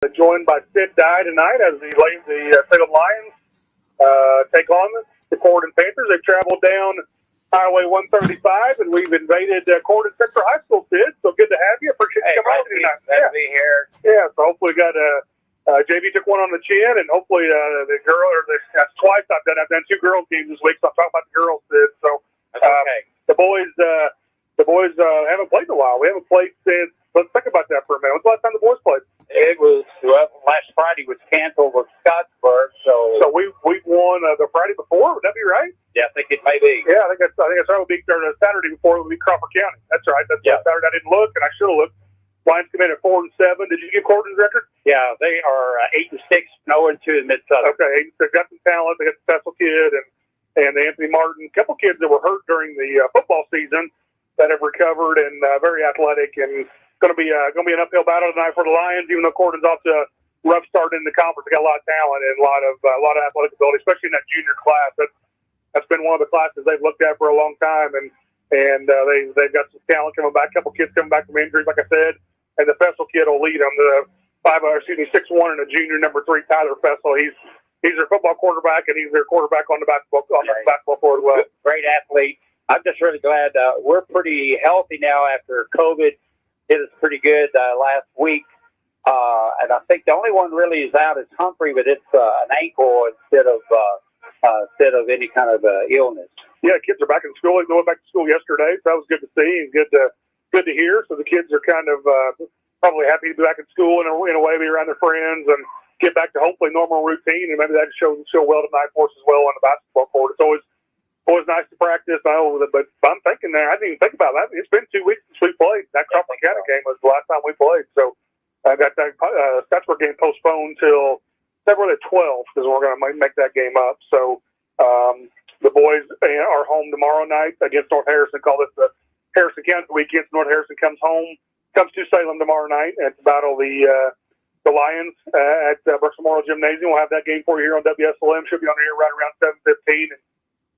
Joined by Sid Dye tonight as the Salem Lions take on the Corydon Panthers. They've traveled down Highway 135, and we've invaded Corydon Central High School, Sid. So good to have you. Appreciate you coming out tonight. Glad to be here. Yeah, so hopefully we got JV took one on the chin, and hopefully the girl, that's twice I've done 2 girls games this week, so I'm talking about the girls, Sid. So Okay. the boys haven't played in a while. We haven't played since, let's think about that for a minute. When's the last time the boys played? It was last Friday was canceled with Scottsburg, So we've won the Friday before. Would that be right? yeah, I think it may be. Yeah, I think that's right. It would be Saturday before it would be Crawford County. That's right. That's Saturday. I didn't look, and I should have looked. Lions come in at 4-7. Did you get Corydon's record? Yeah, they are 8-6, 0-2 in Mid-Southern. Okay, they've got some talent. They got the special kid and Anthony Martin. A couple kids that were hurt during the football season that have recovered and very athletic, and going to be an uphill battle tonight for the Lions. Even though Corydon's off to a rough start in the conference, they got a lot of talent and a lot of athletic ability, especially in that junior class. That's been one of the classes they've looked at for a long time, and they've got some talent coming back. A couple kids coming back from injuries, like I said, and the Fessel kid will lead them. The 6'1" and a junior number 3 Tyler Fessel. He's their football quarterback, and he's their quarterback on the basketball court as well. Great athlete. I'm just really glad we're pretty healthy now after COVID hit us pretty good last week. And I think the only one really is out is Humphrey, but it's an ankle instead of any kind of illness. Yeah, kids are back in school. They went back to school yesterday, so that was good to see and good to hear. So the kids are kind of probably happy to be back in school in a way, be around their friends and get back to hopefully normal routine. And maybe that show well tonight for us as well on the basketball court. It's always nice to practice. But I'm thinking there, I didn't even think about that. It's been 2 weeks since we played. That Crawford County game was the last time we played. So I got that Scottsburg game postponed till February the 12th is when we're going to make that game up. So the boys are home tomorrow night against North Harrison. Call this the Harrison County weekend. North Harrison comes to Salem tomorrow night and to battle the Lions at Brooks Memorial Gymnasium. We'll have that game for you here on Wslm. Should be on the air right around 7:15. And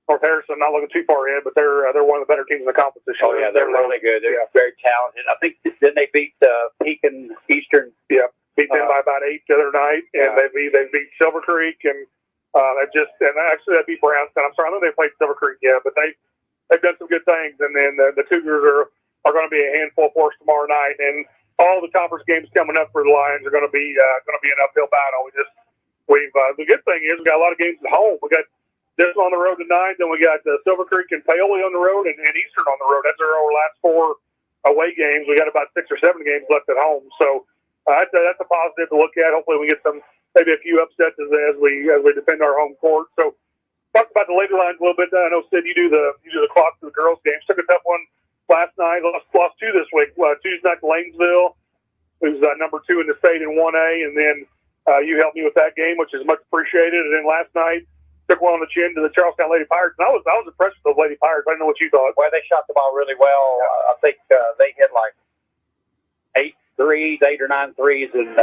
North Harrison, not looking too far ahead, but they're one of the better teams in the conference this year. Oh, yeah, they're really good. They're very talented. I think then they beat Pekin Eastern. Yeah, beat them by about 8 the other night, and they beat Silver Creek, and actually they beat Brownstown. I'm sorry, I know they played Silver Creek, but they've done some good things, and then the Cougars are going to be a handful for us tomorrow night, and all the conference games coming up for the Lions are going to be an uphill battle. The good thing is we got a lot of games at home. We got this one on the road tonight, then we got Silver Creek and Paoli on the road, and Eastern on the road. That's our last 4 away games. We got about 6 or 7 games left at home, so that's a positive to look at. Hopefully, we get maybe a few upsets as we defend our home court. So, talk about the Lady Lions a little bit. I know Sid, you do the clock to the girls' games. Took a tough one last night. Lost 2 this week. Tuesday night to Lanesville, who's number 2 in the state in 1A, and then you helped me with that game, which is much appreciated. And then last night, took one on the chin to the Charlestown Lady Pirates. And I was impressed with the Lady Pirates. I don't know what you thought. Well, they shot the ball really well. I think they hit like 8 or 9 threes, and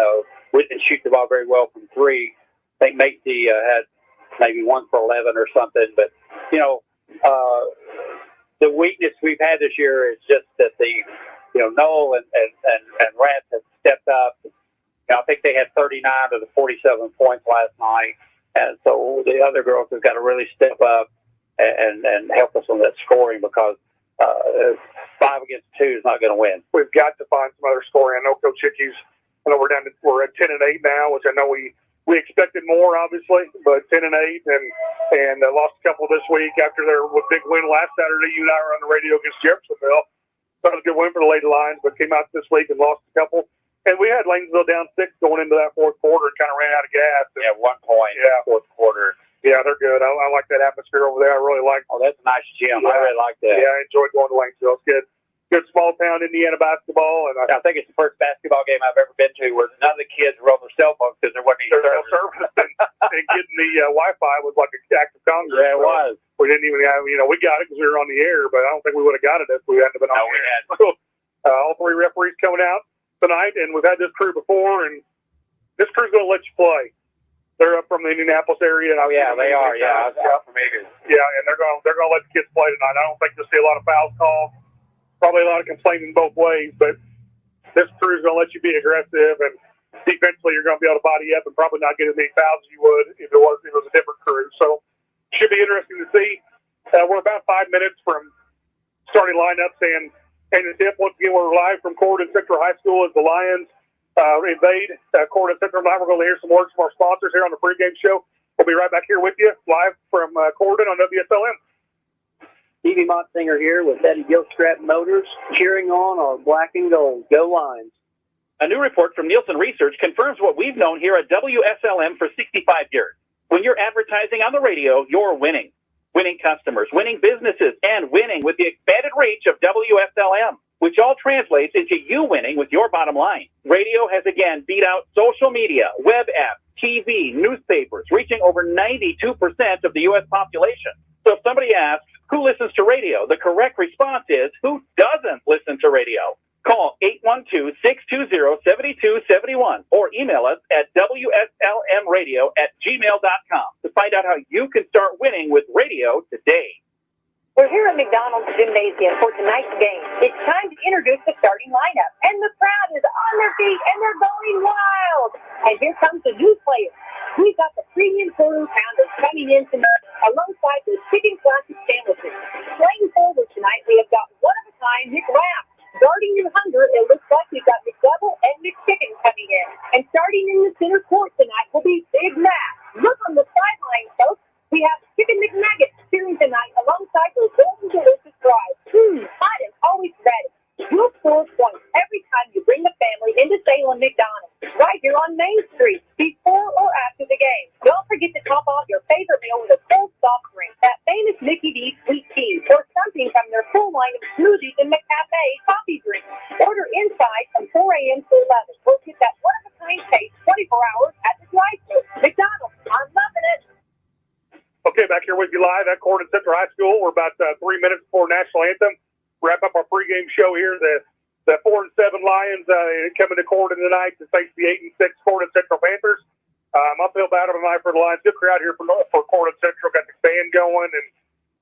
we didn't shoot the ball very well from 3. I think Macy had maybe 1 for 11 or something. But, the weakness we've had this year is just that Noel and Rats have stepped up. I think they had 39 of the 47 points last night. And so the other girls have got to really step up and help us on that scoring because 5 against 2 is not going to win. We've got to find some other scoring. I know Coach Hickey's. I know we're at 10-8 now, which I know we expected more, obviously, but 10-8 and lost a couple this week after their big win last Saturday. You and I were on the radio against Jeffersonville. That was a good win for the Lady Lions, but came out this week and lost a couple. And we had Lanesville down 6 going into that fourth quarter and kind of ran out of gas. Yeah, 1 point in the fourth quarter. Yeah, they're good. I like that atmosphere over there. I really like. Oh, that's a nice gym. Yeah. I really like that. Yeah, I enjoyed going to Lanesville. It's good. Good small town Indiana basketball, and I think it's the first basketball game I've ever been to where none of the kids were on their cell phones because there wasn't any service, and getting the Wi-Fi was like an act of Congress. Yeah, it was. We didn't even have, we got it because we were on the air, but I don't think we would have got it if we hadn't been on the air. So, all 3 referees coming out tonight, and we've had this crew before, and this crew's going to let you play. They're up from the Indianapolis area. Oh yeah, they are. Yeah, I'm familiar. Yeah, and they're going to let the kids play tonight. I don't think you'll see a lot of fouls called. Probably a lot of complaining both ways, but this crew's going to let you be aggressive, and defensively you're going to be able to body up and probably not get as many fouls as you would if it was a different crew. So should be interesting to see. We're about 5 minutes from starting lineups and the tip. Once again, we're live from Corydon Central High School as the Lions invade Corydon Central. We're going to hear some words from our sponsors here on the pregame show. We'll be right back here with you live from Corydon on WSLM. Stevie Motsinger here with Eddie Gilstrap Motors, cheering on our black and gold. Go Lions. A new report from Nielsen Research confirms what we've known here at WSLM for 65 years. When you're advertising on the radio, you're winning. Winning customers, winning businesses, and winning with the expanded reach of WSLM, which all translates into you winning with your bottom line. Radio has again beat out social media, web apps, TV, newspapers, reaching over 92% of the U.S. population. So if somebody asks, who listens to radio? The correct response is, who doesn't listen to radio? Call 812-620-7271 or email us at wslmradio@gmail.com to find out how you can start winning with radio today. We're here at McDonald's Gymnasium for tonight's game. It's time to introduce the starting lineup. And the crowd is on their feet and they're going wild. And here comes the new players. We've got the premium quarter pounders coming in tonight alongside the chicken classic sandwiches. Playing forward tonight, we have got one-of-a-kind McWrap. Guarding your hunger, it looks like we've got McDouble and McChicken coming in. And starting in the center court tonight will be Big Mac. Look on the sideline, folks. We have Chicken McNuggets cheering tonight alongside those golden delicious fries. Hot and always ready. You'll score points every time you bring the family into Salem McDonald's, right here on Main Street, before or after the game. Don't forget to top off your favorite meal with a cold soft drink, that famous Mickey D's sweet tea, or something from their full line of smoothies and McCafe coffee drinks. Order inside from 4 a.m. to 11. We'll get that one-of-a-kind taste 24 hours at the drive-thru. McDonald's, I'm loving it. Okay, back here with you live at Corydon Central High School. We're about 3 minutes before national anthem. Wrap up our pregame show here. The 4-7 Lions coming to Corydon tonight to face the 8-6 Corydon Central Panthers. Uphill battle tonight for the Lions. Good crowd here for Corydon Central. Got the band going and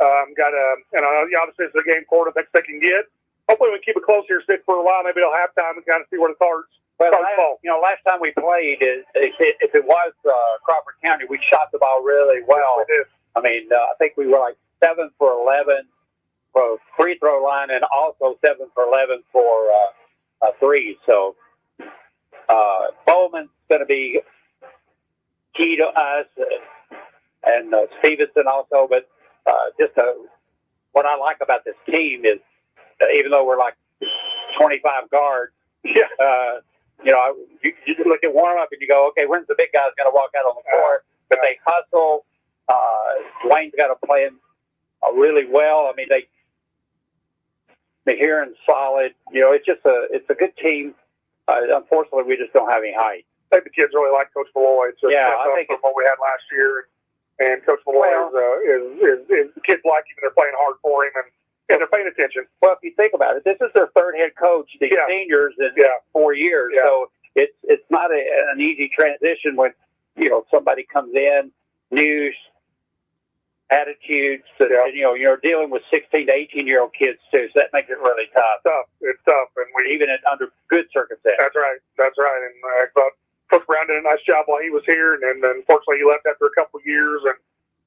obviously it's a game Corydon thinks they can get. Hopefully we keep it close here, stick for a while, maybe till halftime and kind of see where the cards fall. Last time we played, if it was Crawford County, we shot the ball really well. We did. I mean, I think we were like 7 for 11 for free throw line and also 7 for 11 for threes. So Bowman's going to be key to us and Stevenson also. But what I like about this team is even though we're like 25 guards, you look at warm up and you go, okay, when's the big guy's going to walk out on the court? But they hustle. Dwayne's got to play him really well. I mean, Mahiran's solid. It's a good team. Unfortunately, we just don't have any height. I think the kids really like Coach Malloy. It's just I think from what we had last year, and Coach Malloy is the kids like him and they're playing hard for him and they're paying attention. Well, if you think about it, this is their third head coach, these seniors in 4 years. Yeah. So it's not an easy transition when somebody comes in, new attitudes, and you're dealing with 16 to 18-year-old kids too. So that makes it really tough. It's tough, and even under good circumstances. That's right. And I thought Coach Brown did a nice job while he was here, and unfortunately he left after a couple of years,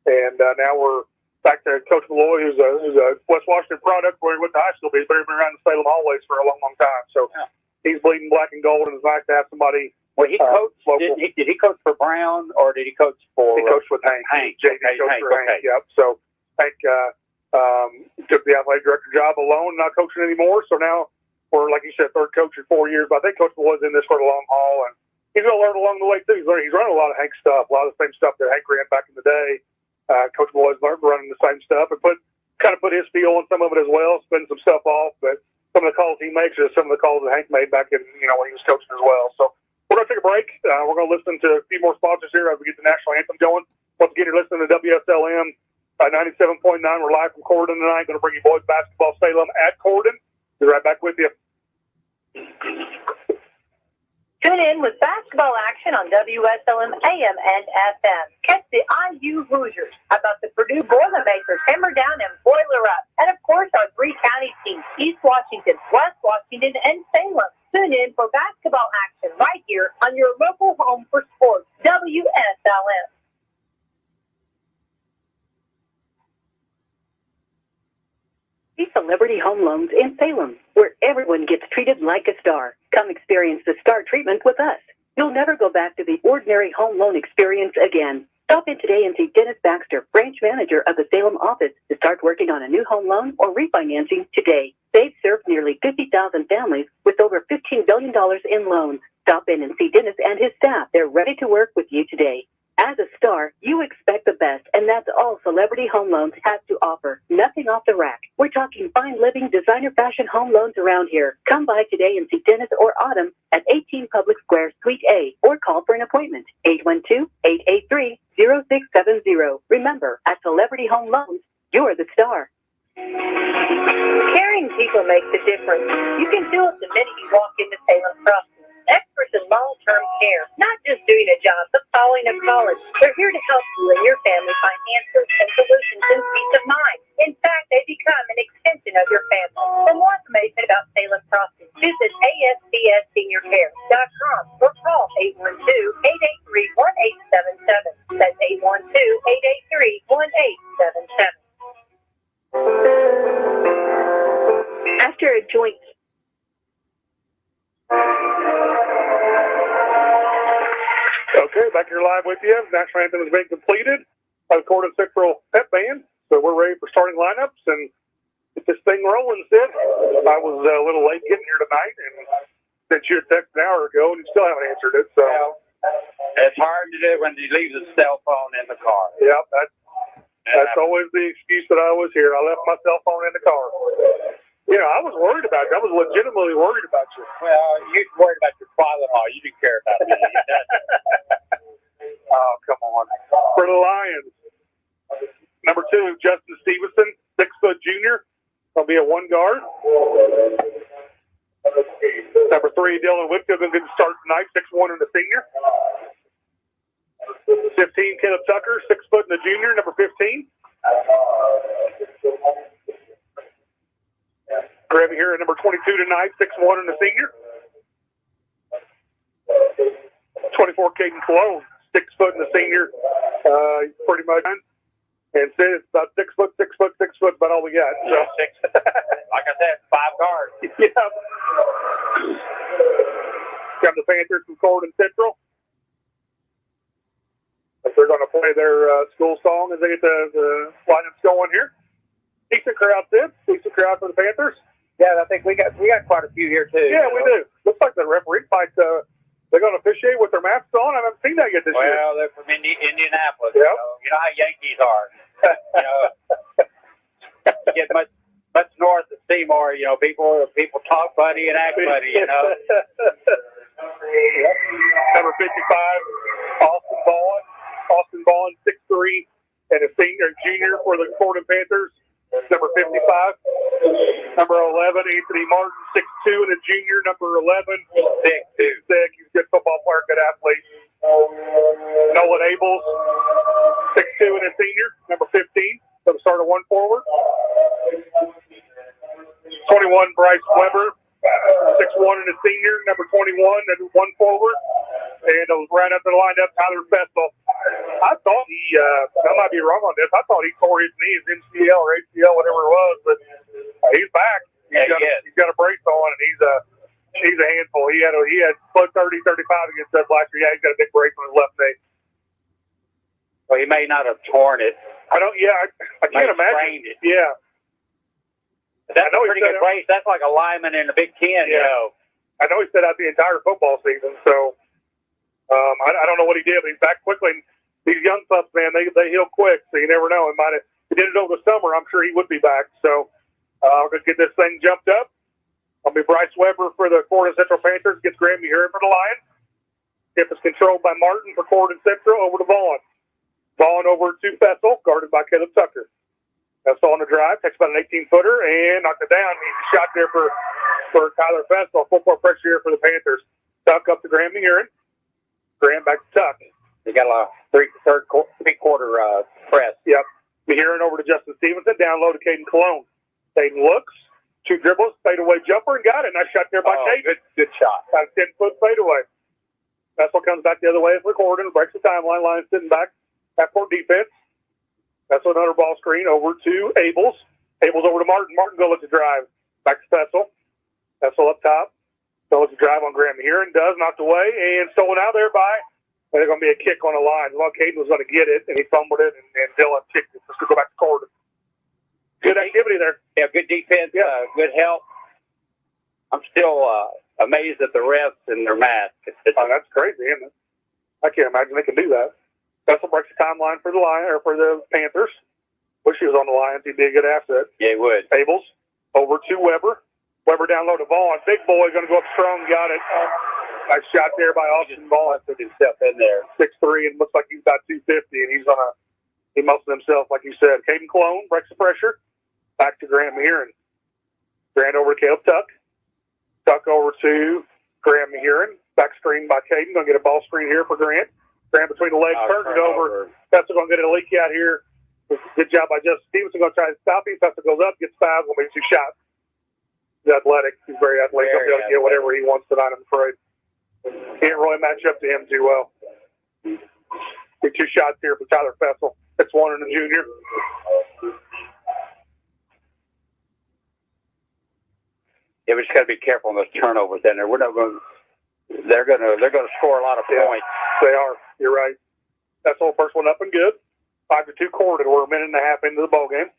and now we're back to Coach Malloy, who's a West Washington product where he went to high school, but he's been around the Salem hallways for a long, long time. So he's bleeding black and gold, and it's nice to have somebody. Well, he coached. Did he coach for Brown or did he coach for? He coached with Hank. JV coached for Hank. Yep. So Hank took the athletic director job alone, not coaching anymore. So now we're, like you said, third coach in 4 years. But I think Coach Malloy's in this for the long haul, and he's going to learn along the way too. He's running a lot of Hank stuff, a lot of the same stuff that Hank ran back in the day. Coach Malloy's running the same stuff and put his feel on some of it as well, spin some stuff off. But some of the calls he makes are some of the calls that Hank made back in when he was coaching as well. So we're going to take a break. We're going to listen to a few more sponsors here as we get the national anthem going. Once again, you're listening to WSLM 97.9. We're live from Corydon tonight. Going to bring you boys basketball Salem at Corydon. Be right back with you. Tune in with basketball action on WSLM AM and FM. Catch the IU Hoosiers. How about the Purdue Boilermakers, Hammer Down and Boiler Up? And, of course, our three county teams, East Washington, West Washington, and Salem. Tune in for basketball action right here on your local home for sports, WSLM. See Celebrity Home Loans in Salem, where everyone gets treated like a star. Come experience the star treatment with us. You'll never go back to the ordinary home loan experience again. Stop in today and see Dennis Baxter, branch manager of the Salem office, to start working on a new home loan or refinancing today. They've served nearly 50,000 families with over $15 billion in loans. Stop in and see Dennis and his staff. They're ready to work with you today. As a star, you expect the best, and that's all Celebrity Home Loans has to offer. Nothing off the rack. We're talking fine living, designer fashion home loans around here. Come by today and see Dennis or Autumn at 18 Public Square, Suite A, or call for an appointment. 812-883-0670. Remember, at Celebrity Home Loans, you're the star. Caring people makes a difference. You can feel it the minute you walk into Salem Crossing. Experts in long-term care, not just doing a job, but following a college. They're here to help you and your family find answers and solutions and peace of mind. In fact, they become an extension of your family. For more information about Salem Crossing, visit ASPSSeniorCare.com or call 812-883-1877. That's 812-883-1877. After a joint Okay, back here live with you. National anthem has been completed by the Corydon Central Pep Band, so we're ready for starting lineups and get this thing rolling, Sid. I was a little late getting here tonight, and sent you a text an hour ago, and you still haven't answered it. So It's hard to do when you leave the cell phone in the car. yeah, that's always the excuse that I always hear. I left my cell phone in the car. You know, I was worried about you. I was legitimately worried about you. Well, you worried about your father-in-law. You didn't care about me. Oh, come on. For the Lions, number 2, Justin Stevenson, 6-foot junior. He'll be a one guard. Number 3, Dylan Whitfield, going to get the start tonight, 6'1" and a senior. 15, Caleb Tucker, 6 foot and a junior, number 15. Grab here at number 22 tonight, 6'1" and a senior. 24, Caden Cologne, 6 foot and a senior. Pretty much. And Sid, it's about 6 foot, about all we got. So. Like I said, 5 guards. Yeah. Got the Panthers from Corydon Central. They're going to play their school song as they get the lineups going here. Decent crowd, Sid. Decent crowd for the Panthers. Yeah, I think we got quite a few here too. Yeah, we do. Looks like the referee fight. They're going to officiate with their masks on. I haven't seen that yet this year. Well, they're from Indianapolis. Yep. You know how Yankees are. You get much north of Seymour. You know, people talk buddy and act buddy. You know. Number 55, Austin Ballin, 6'3", and a junior for the Corydon Panthers. Number 55. Number 11, Anthony Martin, 6'2", and a junior. Number 11, thick. He's a good football player, good athlete. Nolan Abels, 6'2", and a senior. Number 15. So the start of one forward. 21, Bryce Weber, 6'1", and a senior. Number 21, and one forward. And right up to the lineup, Tyler Fessel. I thought I might be wrong on this. I thought he tore his knee, his MCL or ACL, whatever it was, but he's back. Yeah, he's got a brace on, and he's a handful. He had split 30, 35 against us last year. Yeah, he's got a big brace on his left knee. Well, he may not have torn it. I can't imagine. It. Yeah. That's a pretty good brace. That's like a lineman in the Big Ten, you know. I know he set out the entire football season, so I don't know what he did, but he's back quickly. And these young pups, man, they heal quick, so you never know. If he did it over the summer, I'm sure he would be back. So I'm going to get this thing jumped up. I'll be Bryce Weber for the Corydon Central Panthers. Gets Grammy Herring for the Lions. Tip is controlled by Martin for Corydon Central. Over to Vaughn. Vaughn over to Fessel, guarded by Caleb Tucker. Fessel on the drive, takes about an 18-footer, and knocked it down. He's a shot there for Tyler Fessel. Full court pressure here for the Panthers. Tuck up to Graham Herring. Graham back to Tuck. They got a three-quarter press. Yep. Herring over to Justin Stevenson. Down low to Caden Cologne. Caden looks. 2 dribbles, fadeaway jumper, and got it. Nice shot there by Kate. Good shot. About a 10-foot fadeaway. That's what comes back the other way for Corydon. Breaks the timeline. Lions sitting back. Half-court defense. That's another ball screen over to Abels. Abels over to Martin. Martin go with the drive. Back to Fessel. Fessel up top. Go with the drive on Graham here and does. Knocked away and stolen out there by. And there's going to be a kick on the line. Well, Caden was going to get it, and he fumbled it, and Dylan kicked it. Let's go back to Corydon. Good activity there. Yeah, good defense. Good help. I'm still amazed at the refs and their mask. Oh, that's crazy, isn't it? I can't imagine they can do that. Fessel breaks the timeline for the Lions or for the Panthers. Wish he was on the Lions. He'd be a good asset. Yeah, he would. Abels over to Weber. Weber down low to Vaughn. Big boy going to go up strong. Got it. Nice shot there by Austin Vaughn. Put himself in there. 6'3", and looks like he's about 250, and he muscled himself, like you said. Caden Cologne breaks the pressure. Back to Graham Maheron. Grant over to Caleb Tuck. Tuck over to Graham Maheron. Back screen by Caden. Going to get a ball screen here for Grant. Grant between the legs, turns it over. Fessel going to get a leaky out here. Good job by Justin Stevenson. Going to try to stop him. Fessel goes up, gets fouled. Going to be 2 shots. He's athletic. He's very athletic. He'll be able to get whatever he wants tonight, I'm afraid. Can't really match up to him too well. Get 2 shots here for Tyler Fessel. That's 1 in the junior. Yeah, we just got to be careful on those turnovers in there. We're not going. They're going to score a lot of points. They are. You're right. That's the first one up and good. 5-2 Corydon. We're a minute and a half into the ball game.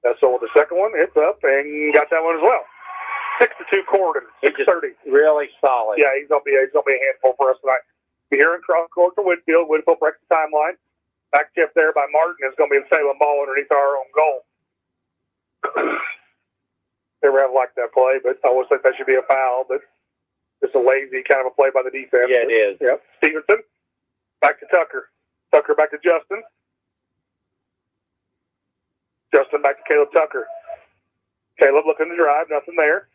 That's all. The second one, it's up and got that one as well. 6-2 Corydon. 6:30. Really solid. Yeah, he's gonna be a handful for us tonight. Here in cross court to Whitfield. Whitfield breaks the timeline. Back tip there by Martin. It's gonna be a Salem ball underneath our own goal. Never have liked that play, but I always think that should be a foul. But it's a lazy kind of a play by the defense. Yeah, it is. Yep. Stevenson. Back to Tucker. Tucker back to Justin. Justin back to Caleb Tucker. Caleb looking to drive. Nothing there.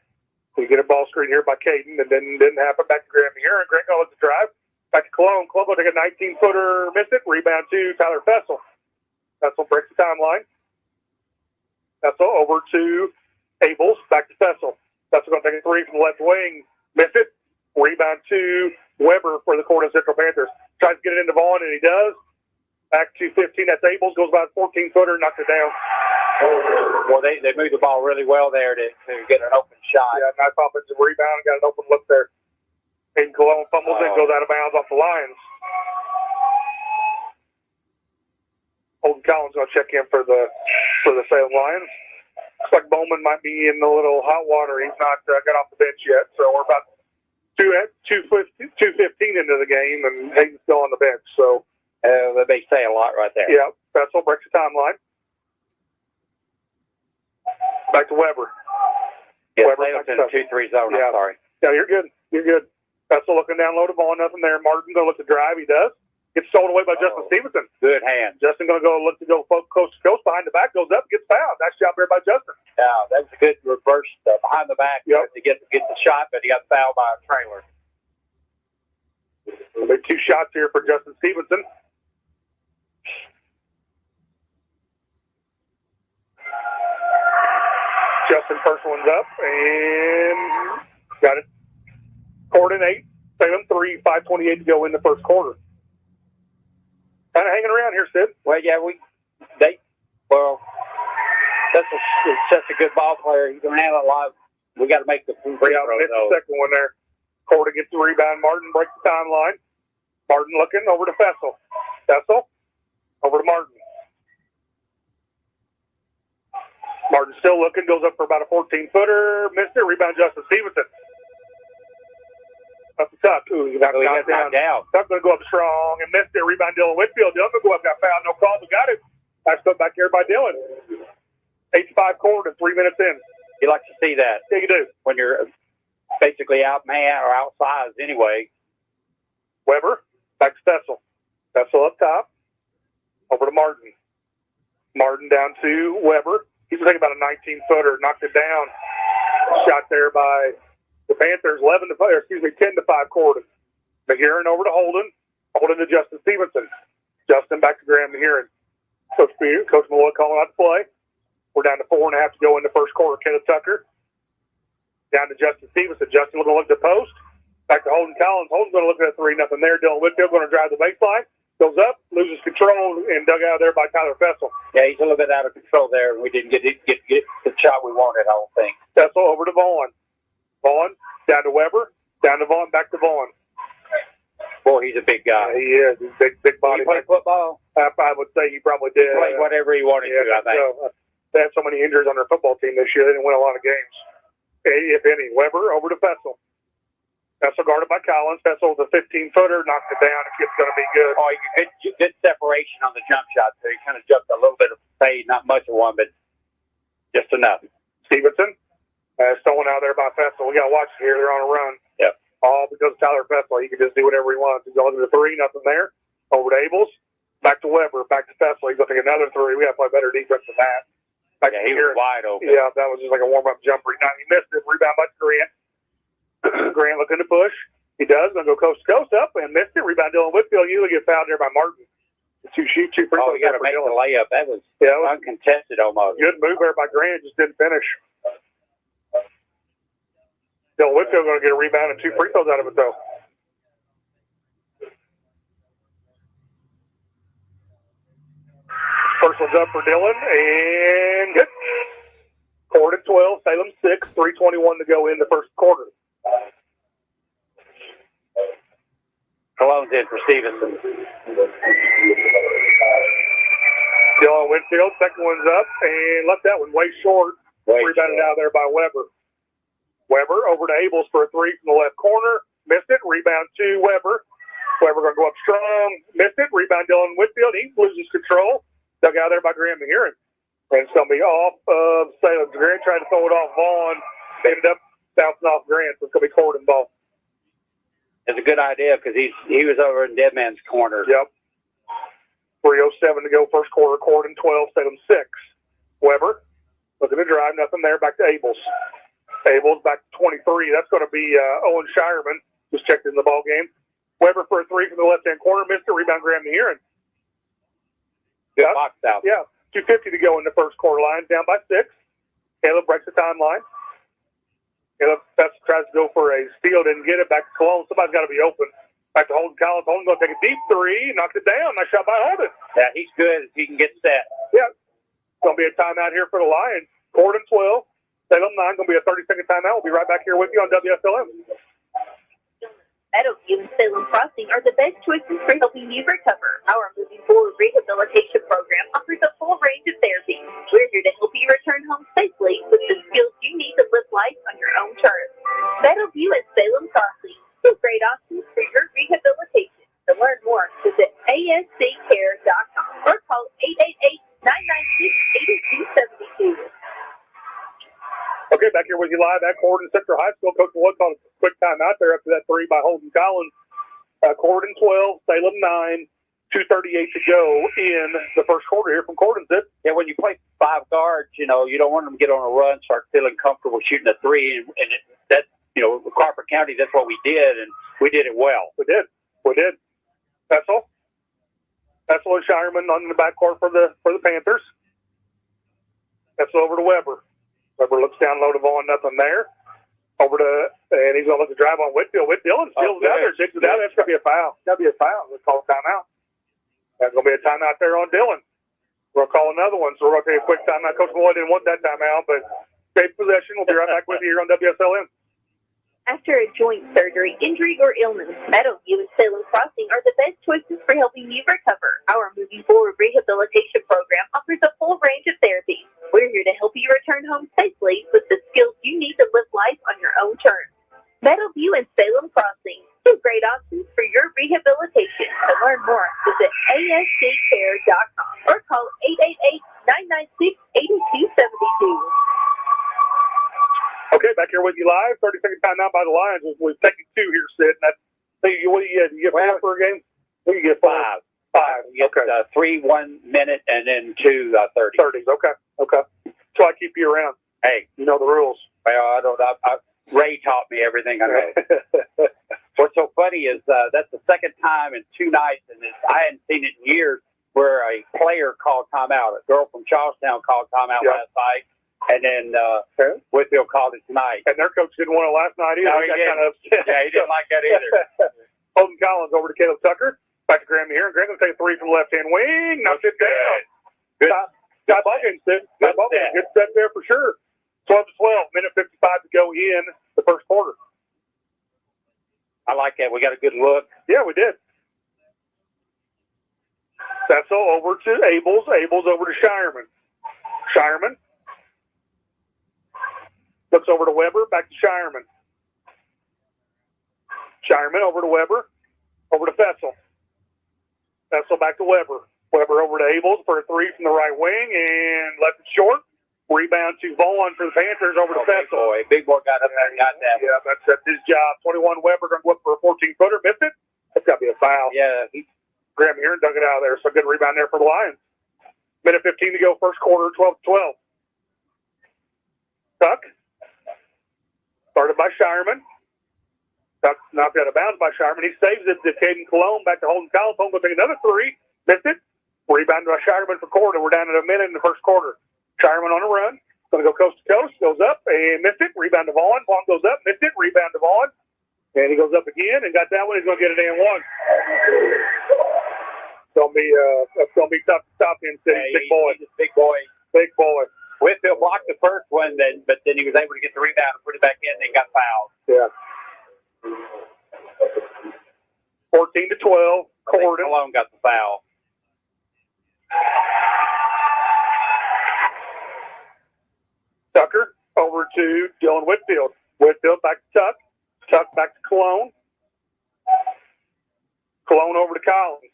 We get a ball screen here by Caden. And then didn't happen. Back to Graham here. And Grant goes to drive. Back to Cologne. Cologne will take a 19-footer. Missed it. Rebound to Tyler Fessel. Fessel breaks the timeline. Fessel over to Abels. Back to Fessel. Fessel going to take a 3 from the left wing. Miss it. Rebound to Weber for the Corydon Central Panthers. Tries to get it into Vaughn, and he does. Back to 15. That's Abels. Goes about a 14-footer. Knocks it down. Well, they moved the ball really well there to get an open shot. Yeah, nice offensive rebound. Got an open look there. Hayden Cologne fumbles it. Goes out of bounds off the Lions. Holden Collins going to check in for the Salem Lions. Looks like Bowman might be in a little hot water. He's not got off the bench yet, so we're about 2:15 into the game, and Hayden's still on the bench. So that may say a lot right there. yeah, Fessel breaks the timeline. Back to Weber. Yeah, Weber Weber in a 2-3 zone. Yeah. I'm sorry. Yeah, you're good. You're good. Fessel looking down low to ball. Nothing there. Martin going to look to drive. He does. Gets stolen away by Justin Stevenson. Good hand. Justin going to look to go coast to coast behind the back. Goes up, gets fouled. Nice job there by Justin. Yeah, that was a good reverse behind the back to get the shot, but he got fouled by a trailer. There'll be 2 shots here for Justin Stevenson. Justin, first one's up and got it. Corydon 8, Salem 3, 5:28 to go in the first quarter. Kind of hanging around here, Sid. Well, yeah, that's such a good ball player. He's going to handle a lot. We got to make the free throw. It's the second one there. Corydon gets the rebound. Martin breaks the timeline. Martin looking over to Fessel. Fessel over to Martin. Martin still looking, goes up for about a 14-footer. Missed it. Rebound Justin Stevenson. Up the top. Ooh, he got knocked down. Tuck's going to go up strong and missed it. Rebound Dylan Whitfield. Dylan going to go up, got fouled. No call, but got it. Nice put back here by Dylan. 8-5 Corydon, 3 minutes in. You like to see that. Yeah, you do. When you're basically outman or outsized anyway. Weber, back to Fessel. Fessel up top. Over to Martin. Martin down to Weber. He's going to take about a 19-footer, knocked it down. Shot there by the Panthers, 10-5 Corydon. Maheron over to Holden. Holden to Justin Stevenson. Justin back to Graham Maheron. Coach Malloy calling out the play. We're down to 4.5 to go in the first quarter. Kenneth Tucker down to Justin Stevenson. Justin going to look at the post. Back to Holden Collins. Holden's going to look at a 3-0 there. Dylan Whitfield going to drive the baseline. Goes up, loses control, and dug out of there by Tyler Fessel. Yeah, he's a little bit out of control there. We didn't get the shot we wanted, I don't think. Fessel over to Vaughn. Vaughn down to Weber. Down to Vaughn, back to Vaughn. Boy, he's a big guy. He is. He's big body. He played football. I would say he probably did. He played whatever he wanted to, I think. So, they had so many injuries on their football team this year. They didn't win a lot of games, if any. Weber over to Fessel. Fessel guarded by Collins. Fessel with a 15-footer, knocked it down. The kid's going to be good. Oh, good separation on the jump shot. So he kind of jumped a little bit of fade, not much of one, but just enough. Stevenson stolen out there by Fessel. We got to watch it here. They're on a run. Yep. All because of Tyler Fessel. He can just do whatever he wants. He's going to the 3, nothing there. Over to Abels. Back to Weber. Back to Fessel. He's going to take another 3. We got to play better defense than that. Yeah, he was wide open. Yeah, that was just like a warm-up jumper. He missed it. Rebound by Grant. Grant looking to push. He does. Going to go coast to coast up and missed it. Rebound Dylan Whitfield. Usually get fouled there by Martin. Two free throws. Oh, you got to make the layup. That was uncontested almost. Good move there by Grant. Just didn't finish. Dylan Whitfield going to get a rebound and 2 free throws out of it, though. First one's up for Dylan, and good. Corydon 12, Salem 6, 3:21 to go in the first quarter. Cologne's in for Stevenson. Dylan Whitfield, second one's up, and left that one way short. Rebounded out there by Weber. Weber over to Abels for a 3 from the left corner. Missed it. Rebound to Weber. Weber going to go up strong. Missed it. Rebound Dylan Whitfield. He loses control. Dug out there by Graham McHeron. And it's going to be off of Salem. Grant tried to throw it off Vaughn. Ended up bouncing off Grant. So it's going to be Corydon ball. It's a good idea because he was over in Dead Man's corner. Yep. 3:07 to go first quarter. Corydon 12, Salem 6. Weber looking to drive. Nothing there. Back to Abels. Abels back to 23. That's going to be Owen Shireman, who's checked in the ball game. Weber for a 3 from the left-hand corner. Missed it. Rebound Graham McHeron. Yeah. Box out. Yeah. 2:50 to go in the first quarter. Lions down by 6. Caleb breaks the timeline. Caleb tries to go for a steal. Didn't get it. Back to Cologne. Somebody's got to be open. Back to Holden Collins. Holden going to take a deep 3. Knocked it down. Nice shot by Holden. Yeah, he's good if he can get set. Yeah. It's going to be a timeout here for the Lions. Corydon 12. Salem 9. Going to be a 30-second timeout. We'll be right back here with you on WSLM. Meadowview and Salem Crossing are the best choices for helping you recover. Our Moving Forward Rehabilitation Program offers a full range of therapies. We're here to help you return home safely with the skills you need to live life on your own terms. Meadowview and Salem Crossing, 2 great options for your rehabilitation. To learn more, visit asccare.com or call 888-996-8272. Okay, back here with you live at Corydon Central High School. Coach Wood called a quick timeout there after that 3 by Holden Collins. Corydon 12, Salem 9, 2:38 to go in the first quarter here from Corydon. Yeah, when you play 5 guards, you don't want them to get on a run, start feeling comfortable shooting a 3, and that's, Crawford County, that's what we did, and we did it well. We did. Fessel and Shireman on the backcourt for the Panthers. Fessel over to Weber. Weber looks down low to Vaughn, nothing there. And he's going to look to drive on Whitfield. Whitfield steals it out there, digs it out. That's going to be a foul. That'll be a foul. Let's call a timeout. That's going to be a timeout there on Dylan. We're going to call another one, so we're going to take a quick timeout. Coach Boyd didn't want that timeout, but safe possession. We'll be right back with you here on WSLM. After a joint surgery, injury, or illness, Meadowview and Salem Crossing are the best choices for helping you recover. Our Moving Forward Rehabilitation Program offers a full range of therapies. We're here to help you return home safely with the skills you need to live life on your own terms. Meadowview and Salem Crossing, 2 great options for your rehabilitation. To learn more, visit asccare.com or call 888-996-8272. Okay, back here with you live. 30-second timeout by the Lions. We've taken 2 here, Sid. What do you get? You get 4 for a game? What do you get? 5. 5. Okay. 3 1 minute and then 2 30. 30s. Okay. So I keep you around. Hey, you know the rules. Well, Ray taught me everything I know. What's so funny is that's the second time in 2 nights, and I hadn't seen it in years, where a player called timeout. A girl from Charlestown called timeout last night, and then Whitfield called it tonight. And their coach didn't want it last night either. No, he didn't. Yeah, he didn't like that either. Holden Collins over to Caleb Tucker. Back to Graham here. And Graham going to take a three from the left-hand wing. Knocks it down. Good. Got Buckins. Good step there for sure. 12-12. Minute 55 to go in the first quarter. I like that. We got a good look. Yeah, we did. Cecil over to Abels. Abels over to Shireman. Shireman looks over to Weber. Back to Shireman. Shireman over to Weber. Over to Fessel. Fessel back to Weber. Weber over to Abels for a three from the right wing and left it short. Rebound to Vaughn for the Panthers over to Fessel. Big boy got up there and got that. Yeah, that's his job. 21 Weber going to go up for a 14-footer. Missed it. That's got to be a foul. Yeah. Graham Heron dug it out of there. So good rebound there for the Lions. Minute 15 to go, first quarter, 12-12. Tuck. Started by Shireman. Tuck knocked out of bounds by Shireman. He saves it to Caden Cologne. Back to Holden Collins. Holden will take another three. Missed it. Rebounded by Shireman for Corydon. We're down at a minute in the first quarter. Shireman on a run. Going to go coast to coast. Goes up and missed it. Rebound to Vaughn. Vaughn goes up. Missed it. Rebound to Vaughn. And he goes up again and got that one. He's going to get it in one. It's going to be tough to stop him. Big boy. Big boy. Big boy. Whitfield blocked the first one, but then he was able to get the rebound and put it back in, and he got fouled. Yeah. 14-12. Corydon. Cologne got the foul. Tucker over to Dylan Whitfield. Whitfield back to Tuck. Tuck back to Cologne. Cologne over to Collins.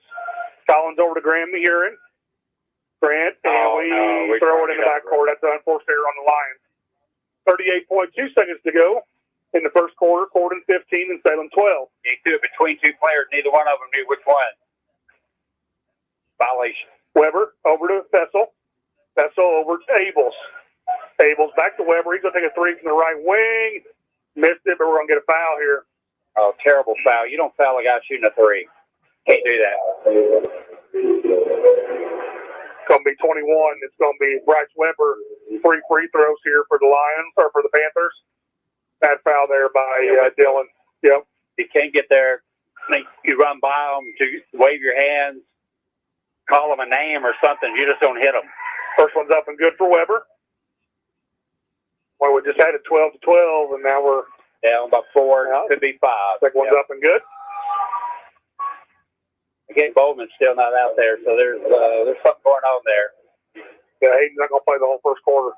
Collins over to Graham Heron. Grant, and we throw it in the backcourt. That's an unforced error on the Lions. 38.2 seconds to go in the first quarter. Corydon 15 and Salem 12. He threw it between two players. Neither one of them knew which one. Violation. Weber over to Fessel. Fessel over to Abels. Abels back to Weber. He's going to take a three from the right wing. Missed it, but we're going to get a foul here. Oh, terrible foul. You don't foul a guy shooting a three. Can't do that. It's going to be 21. It's going to be Bryce Weber. 3 free throws here for the Lions, or for the Panthers. Bad foul there by Dylan. Yep. You can't get there. You run by them to wave your hands, call them a name or something. You just don't hit them. First one's up and good for Weber. Well, we just had it 12-12, and now we're down by 4. Yeah. Could be 5. Second one's up and good. Again, Bowman's still not out there, so there's something going on there. Yeah, Hayden's not going to play the whole first quarter.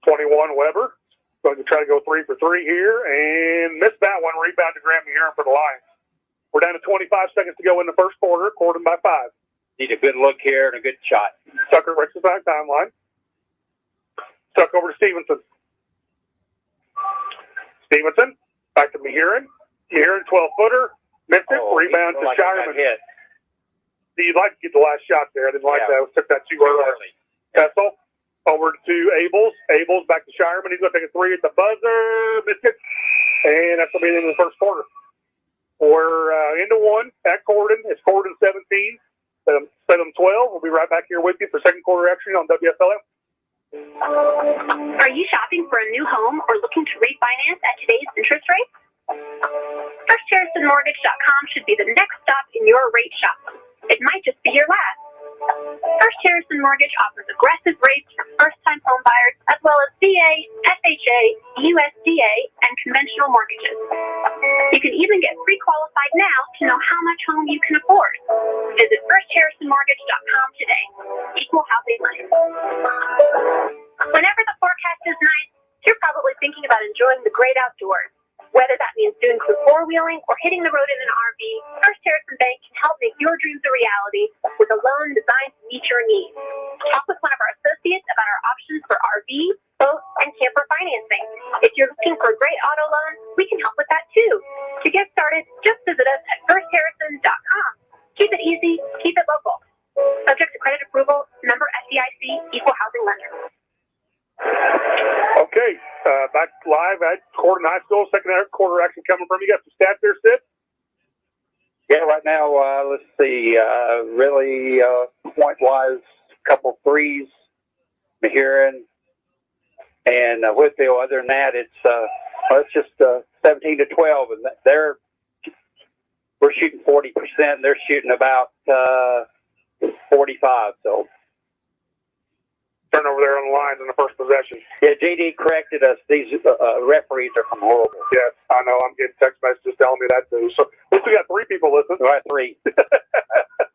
21 Weber. Going to try to go 3 for 3 here, and missed that one. Rebound to Graham Heron for the Lions. We're down to 25 seconds to go in the first quarter. Corydon by 5. Need a good look here and a good shot. Tucker breaks the back timeline. Tuck over to Stevenson. Stevenson back to Mehiran. Mehiran 12-footer. Missed it. Rebound to Shireman. You'd like to get the last shot there. I didn't like that. Took that too early. Kessel over to Abels. Abels back to Shireman. He's going to take a three at the buzzer. Missed it. And that's going to be the end of the first quarter. We're into one at Corydon. It's Corydon 17. Salem 12. We'll be right back here with you for second quarter action on WSLM. Are you shopping for a new home or looking to refinance at today's interest rates? FirstHarrisonMortgage.com should be the next stop in your rate shop. It might just be your last. First Harrison Mortgage offers aggressive rates for first-time home buyers, as well as VA, FHA, USDA, and conventional mortgages. You can even get pre-qualified now to know how much home you can afford. Visit FirstHarrisonMortgage.com today. Equal housing lender. Whenever the forecast is nice, you're probably thinking about enjoying the great outdoors. Whether that means doing some four-wheeling or hitting the road in an RV, First Harrison Bank can help make your dreams a reality with a loan designed to meet your needs. Talk with one of our associates about our options for RV, boat, and camper financing. If you're looking for a great auto loan, we can help with that too. To get started, just visit us at firstharrison.com. Keep it easy, keep it local. Subject to credit approval, member FDIC, equal housing lender. Okay, back live at Corydon High School. Second quarter action coming from you. Got some stats there, Sid? Yeah, right now, let's see, really, point-wise, a couple threes, Mahiran and Whitfield. Other than that, it's just 17 to 12, and we're shooting 40%. They're shooting about 45. So Turnover there on the lines in the first possession. yeah, JD corrected us. These referees are from Louisville. Yes, I know. I'm getting text messages telling me that too. So at least we got 3 people listening. All right, 3.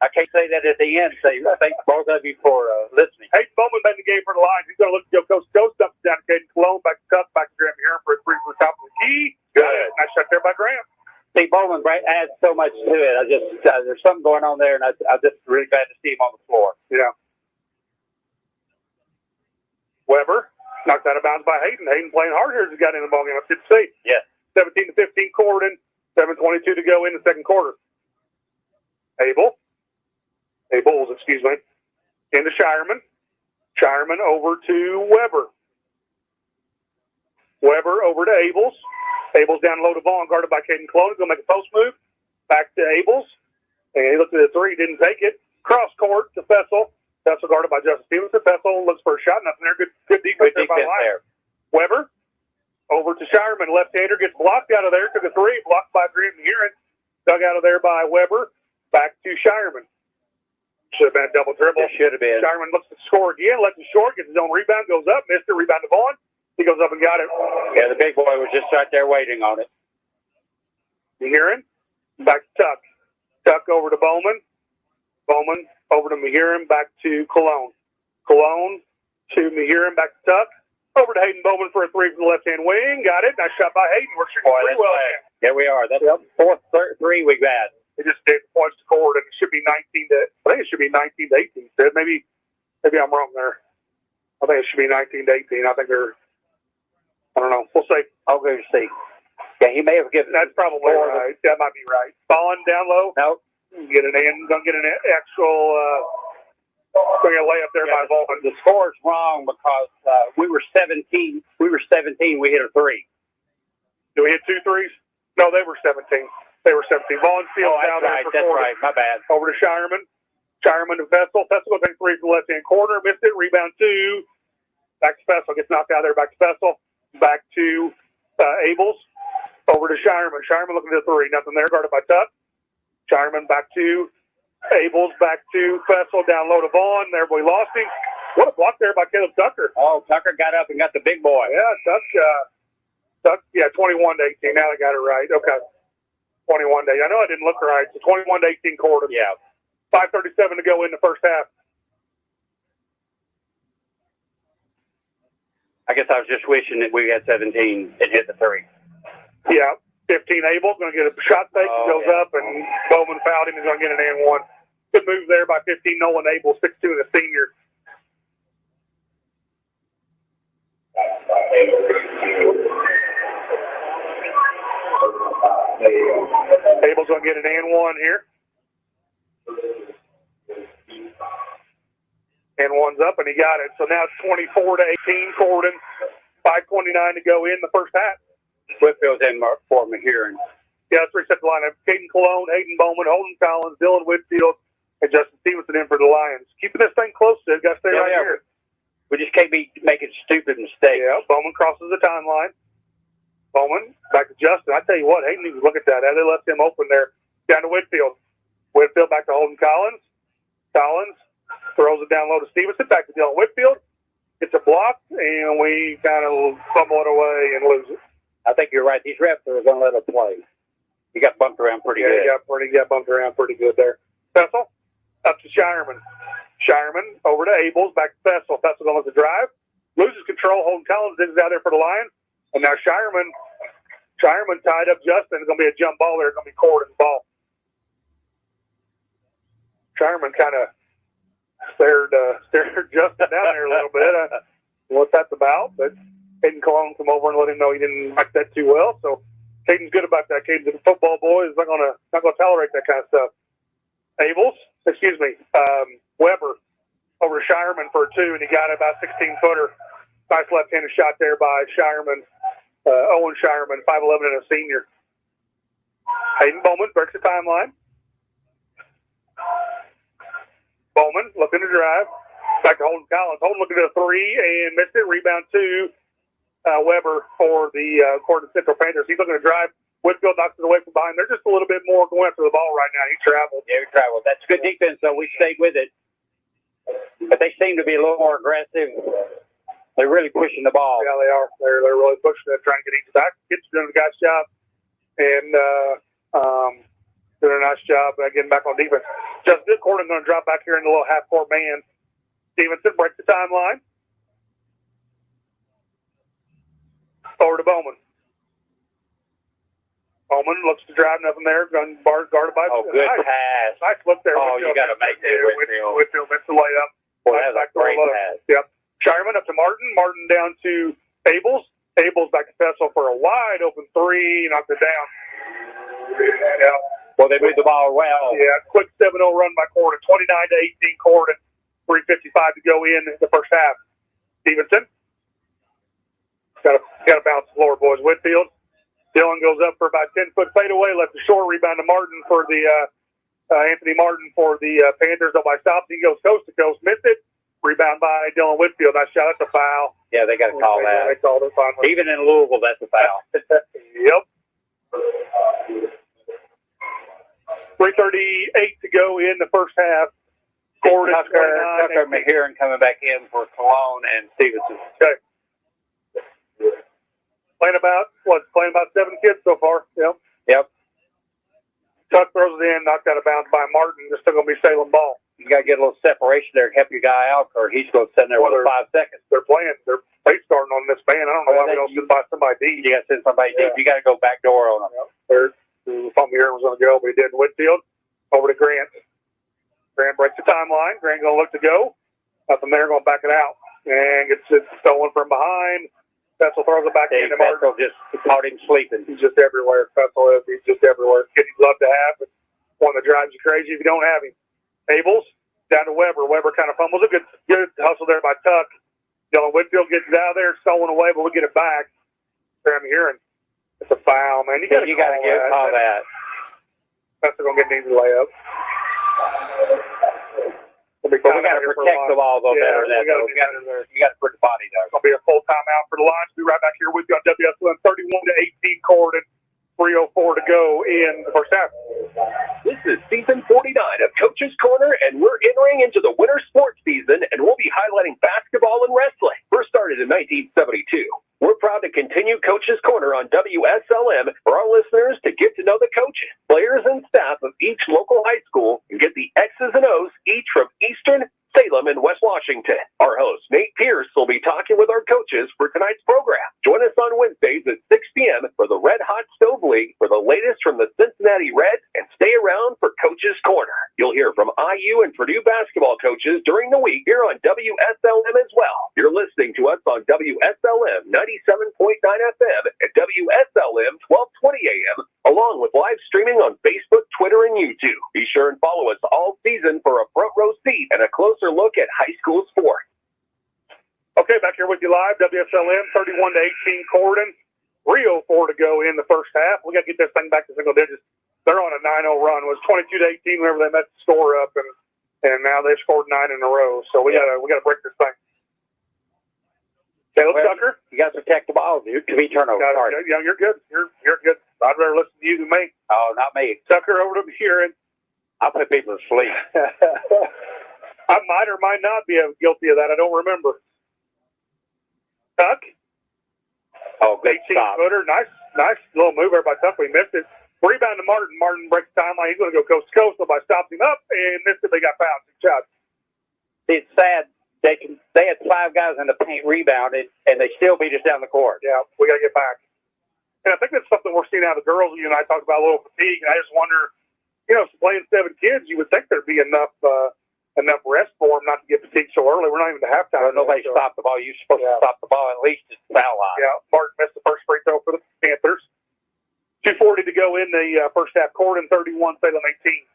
I can't say that at the end. Say thank both of you for listening. Hayden Bowman made the game for the Lions. He's going to look at Coach Ghost up down to Caden Cologne, back to Tuck, back to Graham here for a 3 from the top of the key. Good. Nice shot there by Graham. See, Bowman adds so much to it. There's something going on there, and I'm just really glad to see him on the floor. Yeah. Weber knocked out of bounds by Hayden. Hayden playing hard here as he got in the ball game. That's good to see. Yes. 17 to 15, Corydon. 7:22 to go in the second quarter. Abels, excuse me. Into Shireman. Shireman over to Weber. Weber over to Abels. Abels down low to Vaughn, guarded by Caden Cologne. He's going to make a post move. Back to Abels. And he looked at the 3, didn't take it. Cross court to Fessel. Fessel guarded by Justin Stevenson. Fessel looks for a shot. Nothing there. Good defense there by Lions. Weber over to Shireman. Left-hander gets blocked out of there. Took a 3. Blocked by Graham Heron. Dug out of there by Weber. Back to Shireman. Should have been a double dribble. It should have been. Shireman looks to score again. Lets it short. Gets his own rebound. Goes up. Missed it. Rebound to Vaughn. He goes up and got it. Yeah, the big boy was just right there waiting on it. Mahiran. Back to Tuck. Tuck over to Bowman. Bowman over to Mahiran. Back to Cologne. Cologne to Mahiran. Back to Tuck. Over to Hayden Bowman for a 3 from the left-hand wing. Got it. Nice shot by Hayden. We're shooting pretty well. Yeah, we are. That's the fourth 3 we've had. It just gave points to Corydon. It should be 19 to. I think it should be 19 to 18. Sid. Maybe I'm wrong there. I think it should be 19 to 18. I think they're. I don't know. We'll see. I'll go see. Yeah, he may have given. That's probably right. That might be right. Ballin down low. No. Get an in. Gonna get an actual. Going to lay up there by Bowman. The score's wrong because we were 17. We hit a 3. Did we hit 2 threes? No, they were 17. They were 17. Vaughn Field down there for That's Corydon. right. My bad. Over to Shireman. Shireman to Fessel. Fessel will take 3 from the left-hand corner. Missed it. Rebound 2. Back to Fessel. Gets knocked out there. Back to Fessel. Back to Abels. Over to Shireman. Shireman looking at the 3. Nothing there. Guarded by Tuck. Shireman back to Abels. Back to Fessel. Down low to Vaughn. There, we lost him. What a block there by Caleb Tucker. Oh, Tucker got up and got the big boy. Yeah, Tuck, yeah, 21 to 18. Now I got it right. Okay. 21 to 18. I know I didn't look right. So 21 to 18 Corydon. Yeah. 5:37 to go in the first half. I guess I was just wishing that we had 17 and hit the 3. Yeah. 15 Abel. Going to get a shot fake. Goes up, and Bowman fouled him. He's going to get an and 1. Good move there by 15 Nolan Abel, 6'2", and a senior. Abel's going to get an and 1 here. And 1's up, and he got it. So now it's 24 to 18, Corydon. 5:29 to go in the first half. Whitfield's in for Mahiran. Yeah, let's reset the lineup. Caden Cologne, Hayden Bowman, Holden Collins, Dylan Whitfield, and Justin Stevenson in for the Lions. Keeping this thing close, Sid. Got to stay right here. We just can't be making stupid mistakes. Yeah, Bowman crosses the timeline. Bowman back to Justin. I tell you what, Hayden needs to look at that. They left him open there. Down to Whitfield. Whitfield back to Holden Collins. Collins throws it down low to Stevenson. Back to Dylan Whitfield. It's a block, and we kind of fumble it away and lose it. I think you're right. These refs are going to let us play. He got bumped around pretty good. He got bumped around pretty good there. Fessel up to Shireman. Shireman over to Abels. Back to Fessel. Fessel going to drive. Loses control. Holden Collins is out there for the Lions. And now Shireman tied up Justin. It's going to be a jump ball there. It's going to be Corydon's ball. Shireman kind of stared Justin down there a little bit. What that's about, but Caden Cologne come over and let him know he didn't like that too well. So Caden's good about that. Caden's a football boy. He's not gonna tolerate that kind of stuff. Weber over to Shireman for a 2, and he got about 16-footer. Nice left-handed shot there by Shireman. Owen Shireman, 5'11", and a senior. Hayden Bowman breaks the timeline. Bowman looking to drive. Back to Holden Collins. Holden looking at a three and missed it. Rebound to Weber for the Corydon Central Panthers. He's looking to drive. Whitfield knocks it away from behind. They're just a little bit more going after the ball right now. He traveled. Yeah, we traveled. That's good defense, though. We stayed with it. But they seem to be a little more aggressive. They're really pushing the ball. Yeah, they are. They're really pushing it, trying to get each back. Kit's doing a guy's job. And doing a nice job getting back on defense. Just good. Corydon going to drop back here in the little half-court man. Stevenson breaks the timeline. Over to Bowman. Bowman looks to drive, nothing there. Gun guarded by. Oh, good pass. Nice look there. Oh, you got to make it. Whitfield missed the layup. Boy, that was a great pass. Yep. Shireman up to Martin. Martin down to Abels. Abels back to Fessel for a wide open three. Knocked it down. Yeah. Well, they moved the ball well. Yeah, quick 7-0 run by Corydon. 29-18 Corydon. 3:55 to go in the first half. Stevenson. Got to bounce the floor, boys. Whitfield. Dillon goes up for about 10-foot fadeaway. Left the short rebound to Martin for the Anthony Martin for the Panthers. Nobody stops. He goes coast to coast. Missed it. Rebound by Dillon Whitfield. Nice shot. That's a foul. Yeah, they got to call that. They called it finally. Even in Louisville, that's a foul. Yep. 3:38 to go in the first half. Tucker Maheron coming back in for Cologne and Stevenson. Okay. Playing about 7 kids so far. Yep. Yep. Tuck throws it in, knocked out of bounds by Martin. It's still going to be Salem ball. You got to get a little separation there, help your guy out, or he's going to sit there with 5 seconds. They're face starting on this man. I don't know why we don't send by somebody deep. You got to send somebody deep. You got to go back door on them. There's something here was going to go, but he did. Whitfield over to Grant. Grant breaks the timeline. Grant going to look to go. Nothing there, going to back it out. And gets it stolen from behind. Fessel throws it back into Martin. Fessel just caught him sleeping. He's just everywhere. Fessel is. He's just everywhere. Kid you'd love to have, but one that drives you crazy if you don't have him. Abels down to Weber. Weber kind of fumbles. A good hustle there by Tuck. Dylan Whitfield gets it out of there, stolen away, but we'll get it back. I'm hearing it's a foul, man. You got to call that. Fessel going to get an easy layup. We got to protect the ball a little better than that. You got to put the body down. It's going to be a full timeout for the Lions. We'll be right back here with you on WSLM 31-18 Corydon. 3:04 to go in the first half. This is season 49 of Coach's Corner, and we're entering into the winter sports season, and we'll be highlighting basketball and wrestling. First started in 1972. We're proud to continue Coach's Corner on WSLM for our listeners to get to know the coaches, players, and staff of each local high school and get the X's and O's each from Eastern, Salem, and West Washington. Our host, Nate Pierce, will be talking with our coaches for tonight's program. Join us on Wednesdays at 6 p.m. for the Red Hot Stove League for the latest from the Cincinnati Reds, and stay around for Coach's Corner. You'll hear from IU and Purdue basketball coaches during the week here on WSLM as well. You're listening to us on WSLM 97.9 FM and WSLM 1220 AM, along with live streaming on Facebook, Twitter, and YouTube. Be sure and follow us all season for a front row seat and a closer look at high school sports. Okay, back here with you live, WSLM 31-18 Corydon. 3:04 to go in the first half. We got to get this thing back to single digits. They're on a 9-0 run. It was 22-18 whenever they met the score up, and now they've scored 9 in a row. So we got to break this thing. Caleb Tucker, you got to protect the ball, dude. To be turnover. Yeah, you're good. You're good. I'd rather listen to you than me. Oh, not me. Tucker over to Sheeran. I'll put people to sleep. I might or might not be guilty of that. I don't remember. Tuck. Oh, good stop. 18-footer. Nice little move there by Tuck. We missed it. Rebound to Martin. Martin breaks the timeline. He's going to go coast to coast. Nobody stopped him up and missed it. They got fouled. Good shot. It's sad. They had 5 guys in the paint rebounded, and they still beat us down the court. Yeah, we got to get back. And I think that's something we're seeing out of the girls. You and I talked about a little fatigue, and I just wonder, playing 7 kids, you would think there'd be enough rest for them not to get fatigued so early. We're not even to halftime. Nobody stopped the ball. You're supposed to stop the ball at least at the foul line. Yeah, Martin missed the first free throw for the Panthers. 2:40 to go in the first half. Corydon 31, Salem 18.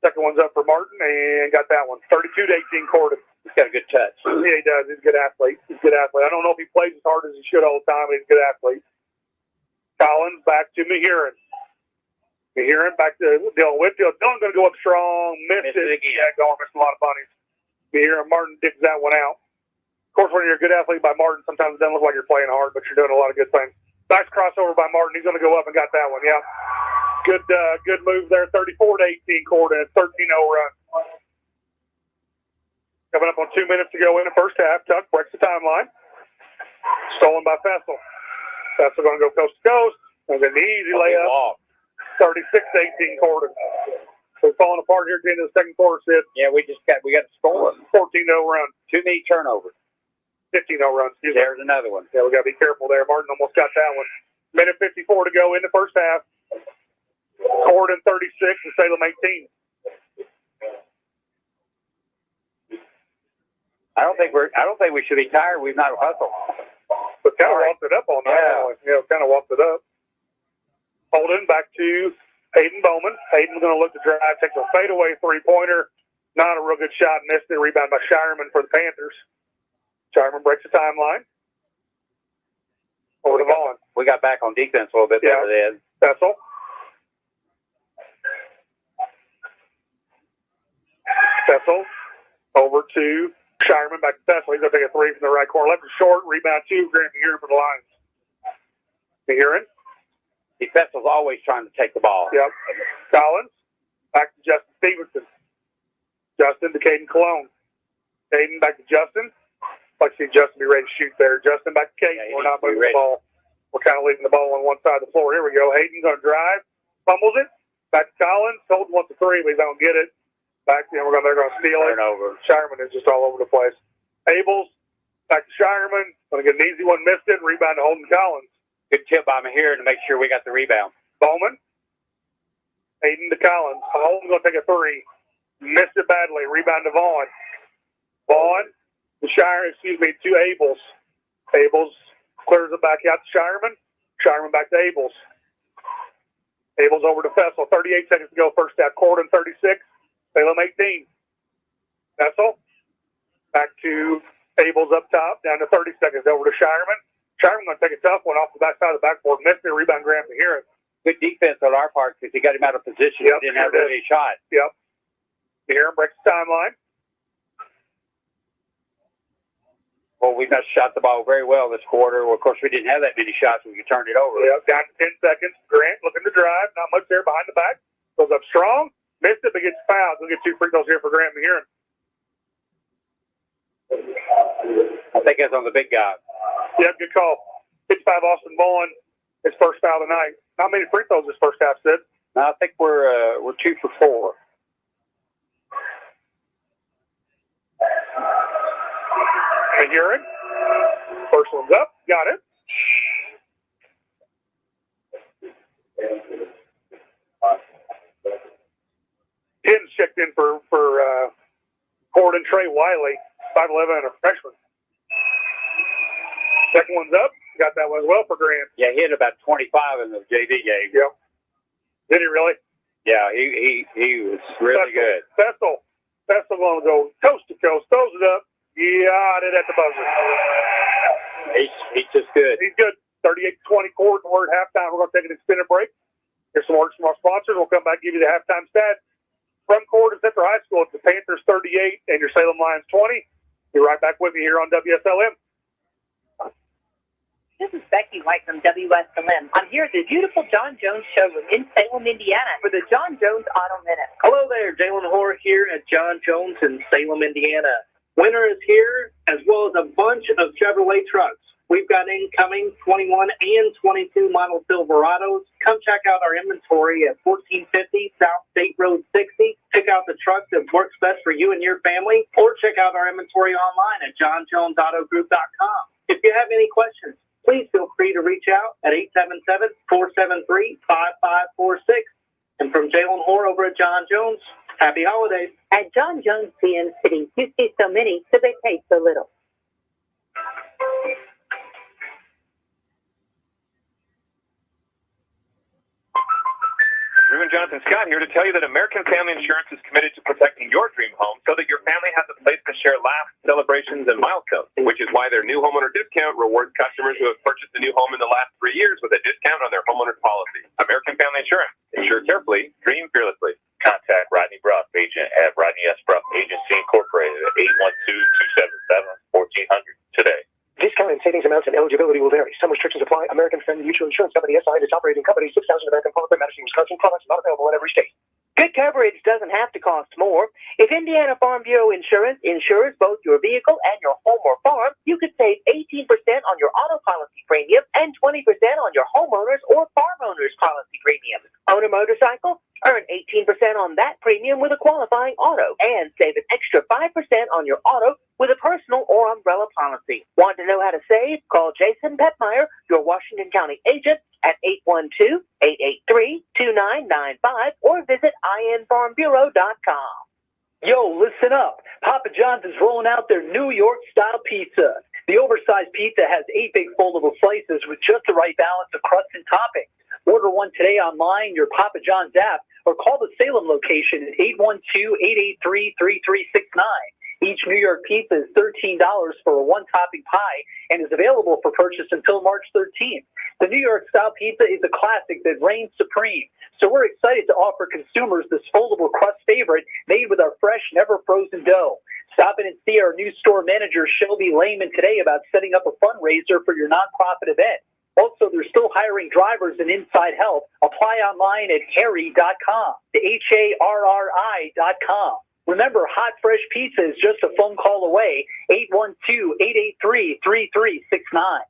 Second one's up for Martin, and got that one. 32-18 Corydon. He's got a good touch. Yeah, he does. He's a good athlete. I don't know if he plays as hard as he should all the time, but he's a good athlete. Collins back to Maheron. You hear him back to Dylan Whitfield. Dylan going to go up strong. Missed it again. Yeah, going missed a lot of bunnies. You hear him. Martin digs that one out. Of course, when you're a good athlete by Martin, sometimes it doesn't look like you're playing hard, but you're doing a lot of good things. Nice crossover by Martin. He's going to go up and got that one. Yeah. Good move there. 34-18 Corydon. 13-0 run. Coming up on 2 minutes to go in the first half. Tuck breaks the timeline. Stolen by Fessel. Fessel going to go coast to coast. And an easy layup. 36-18 Corydon. We're falling apart here at the end of the second quarter, Sid. Yeah, we got to score. 14-0 run. Too many turnovers. 15-0 run. There's another one. Yeah, we got to be careful there. Martin almost got that one. Minute 54 to go in the first half. Corydon 36 and Salem 18. I don't think we should be tired. We've not hustled. But kind of walked it up all night. Yeah, kind of walked it up. Holden back to Hayden Bowman. Hayden's going to look to drive, takes a fadeaway three-pointer. Not a real good shot, missed it. Rebound by Shireman for the Panthers. Shireman breaks the timeline. Over to Vaughn. We got back on defense a little bit better then. Fessel. Fessel. Over to Shireman, back to Fessel. He's going to take a three from the right corner. Left is short. Rebound two. Grant McHugh for the Lions. McHugh. Fessel's always trying to take the ball. Yep. Collins. Back to Justin Stevenson. Justin to Caden Cologne. Caden back to Justin. Like to see Justin be ready to shoot there. Justin back to Caden. We're not moving the ball. We're kind of leaving the ball on one side of the floor. Here we go. Hayden's going to drive. Fumbles it. Back to Collins. Holden wants a three, but he's going to get it. Back to him. They're going to steal it. Turnover. Shireman is just all over the place. Abels. Back to Shireman. Going to get an easy one. Missed it. Rebound to Holden Collins. Good tip by here to make sure we got the rebound. Bowman. Hayden to Collins. Holden's going to take a three. Missed it badly. Rebound to Vaughn. Vaughn to Abels. Abels clears it back out to Shireman. Shireman back to Abels. Abels over to Fessel. 38 seconds to go. First half. Corydon 36. Salem 18. Fessel. Back to Abels up top. Down to 30 seconds. Over to Shireman. Shireman going to take a tough one off the back side of the backboard. Missed it. Rebound Graham to hear it. Good defense on our part because he got him out of position. Yep, he didn't have really a shot. Yep. Aaron breaks the timeline. Well, we've not shot the ball very well this quarter. Well, of course, we didn't have that many shots when we turned it over. Yep, down to 10 seconds. Grant looking to drive. Not much there behind the back. Goes up strong. Missed it, but gets fouled. We'll get 2 free throws here for Grant Maheron. I think that's on the big guy. Yep, good call. 55 Austin Vaughn, his first foul tonight. Not many free throws this first half, Sid. No, I think we're 2 for 4. Maheron. First one's up. Got it. Pins checked in for Corydon Trey Wiley, 5'11", and a freshman. Second one's up. Got that one as well for Grant. Yeah, he hit about 25 in the JV game. Yep. Did he really? Yeah, he was really good. Fessel going to go coast to coast. Throws it up. Got it at the buzzer. He's just good. He's good. 38-20 Corydon. We're at halftime. We're going to take an extended break. Here's some words from our sponsors. We'll come back and give you the halftime stats. From Corydon Central High School, it's the Panthers 38 and your Salem Lions 20. Be right back with me here on WSLM. This is Becky White from WSLM. I'm here at the beautiful John Jones showroom in Salem, Indiana for the John Jones Auto Minute. Hello there, Jalen Hoare here at John Jones in Salem, Indiana. Winter is here, as well as a bunch of Chevrolet trucks. We've got incoming 21 and 22 model Silverados. Come check out our inventory at 1450 South State Road 60. Pick out the truck that works best for you and your family, or check out our inventory online at johnjonesautogroup.com. If you have any questions, please feel free to reach out at 877-473-5546. And from Jalen Hoare over at John Jones, happy holidays. At John Jones CN City, you see so many, so they pay so little. Jonathan Scott here to tell you that American Family Insurance is committed to protecting your dream home so that your family has a place to share laughs, celebrations, and milestones, which is why their new homeowner discount rewards customers who have purchased a new home in the last 3 years with a discount on their homeowner's policy. American Family Insurance. Insure carefully, dream fearlessly. Contact Rodney Brock, agent at Rodney S. Brock Agency Incorporated at 812-277-1400 today. Discount and savings amounts and eligibility will vary. Some restrictions apply. American Family Mutual Insurance Company, SI, and its operating company, 6,000 American Parkway, Madison, Wisconsin. Products not available in every state. Good coverage doesn't have to cost more. If Indiana Farm Bureau Insurance insures both your vehicle and your home or farm, you could save 18% on your auto policy premium and 20% on your homeowners or farm owners policy premium. Own a motorcycle? Earn 18% on that premium with a qualifying auto and save an extra 5% on your auto with a personal or umbrella policy. Want to know how to save? Call Jason Petmeyer, your Washington County agent, at 812-883-2995 or visit infarmbureau.com. Yo, listen up. Papa John's is rolling out their New York-style pizza. The oversized pizza has 8 big foldable slices with just the right balance of crust and toppings. Order one today online, your Papa John's app, or call the Salem location at 812-883-3369. Each New York pizza is $13 for a one-topping pie and is available for purchase until March 13th. The New York-style pizza is a classic that reigns supreme, so we're excited to offer consumers this foldable crust favorite made with our fresh, never-frozen dough. Stop in and see our new store manager, Shelby Lehman, today about setting up a fundraiser for your nonprofit event. Also, they're still hiring drivers and inside help. Apply online at harry.com, HARRI.com. Remember, hot, fresh pizza is just a phone call away, 812-883-3369.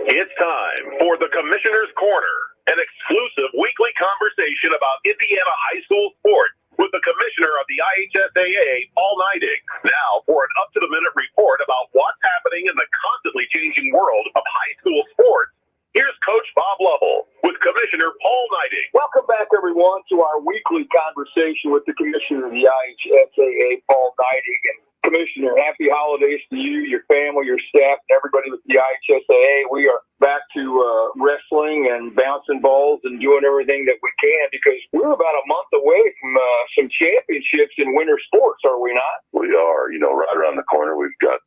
It's time for the Commissioner's Corner, an exclusive weekly conversation about Indiana high school sports with the commissioner of the IHSAA, Paul Neidig. Now for an up-to-the-minute report about what's happening in the constantly changing world of high school sports. Here's Coach Bob Lovell with Commissioner Paul Neidig. Welcome back, everyone, to our weekly conversation with the Commissioner of the IHSAA, Paul Neidig. And Commissioner, happy holidays to you, your family, your staff, and everybody with the IHSAA. We are back to wrestling and bouncing balls and doing everything that we can because we're about a month away from some championships in winter sports, are we not? We are. You know, right around the corner, we've got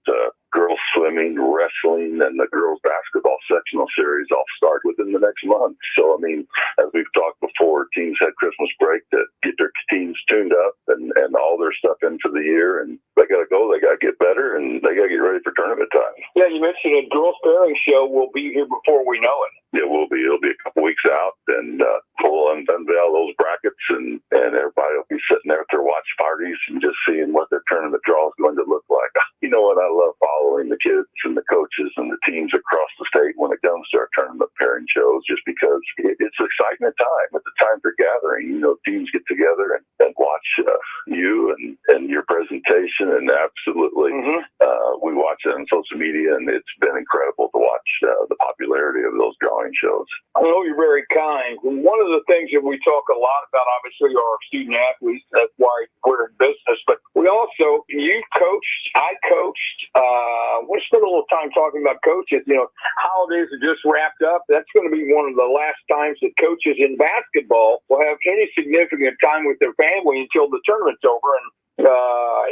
girls swimming, wrestling, and the girls basketball sectional series all start within the next month. So, I mean, as we've talked before, teams had Christmas break to get their teams tuned up and all their stuff in for the year, and they got to go, they got to get better, and they got to get ready for tournament time. Yeah, you mentioned a girls pairing show will be here before we know it. It will be. It'll be a couple weeks out, and we'll unveil those brackets, and everybody will be sitting there at their watch parties and just seeing what their tournament draw is going to look like. You know what? I love following the kids and the coaches and the teams across the state when it comes to our tournament pairing shows, just because it's an excitement time. It's a time for gathering. You know, teams get together and watch you and your presentation, and absolutely, we watch it on social media, and it's been incredible to watch the popularity of those drawing shows. I know you're very kind. One of the things that we talk a lot about, obviously, are our student athletes. That's why we're in business. But we also, you coached, I coached. We spent a little time talking about coaches. You know, holidays are just wrapped up. That's going to be one of the last times that coaches in basketball will have any significant time with their family until the tournament's over. And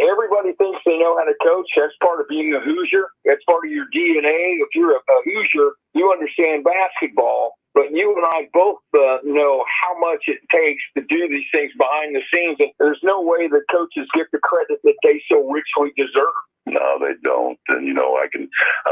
everybody thinks they know how to coach. That's part of being a Hoosier. That's part of your DNA. If you're a Hoosier, you understand basketball. But you and I both know how much it takes to do these things behind the scenes. And there's no way that coaches get the credit that they so richly deserve. No, they don't. And, you know, I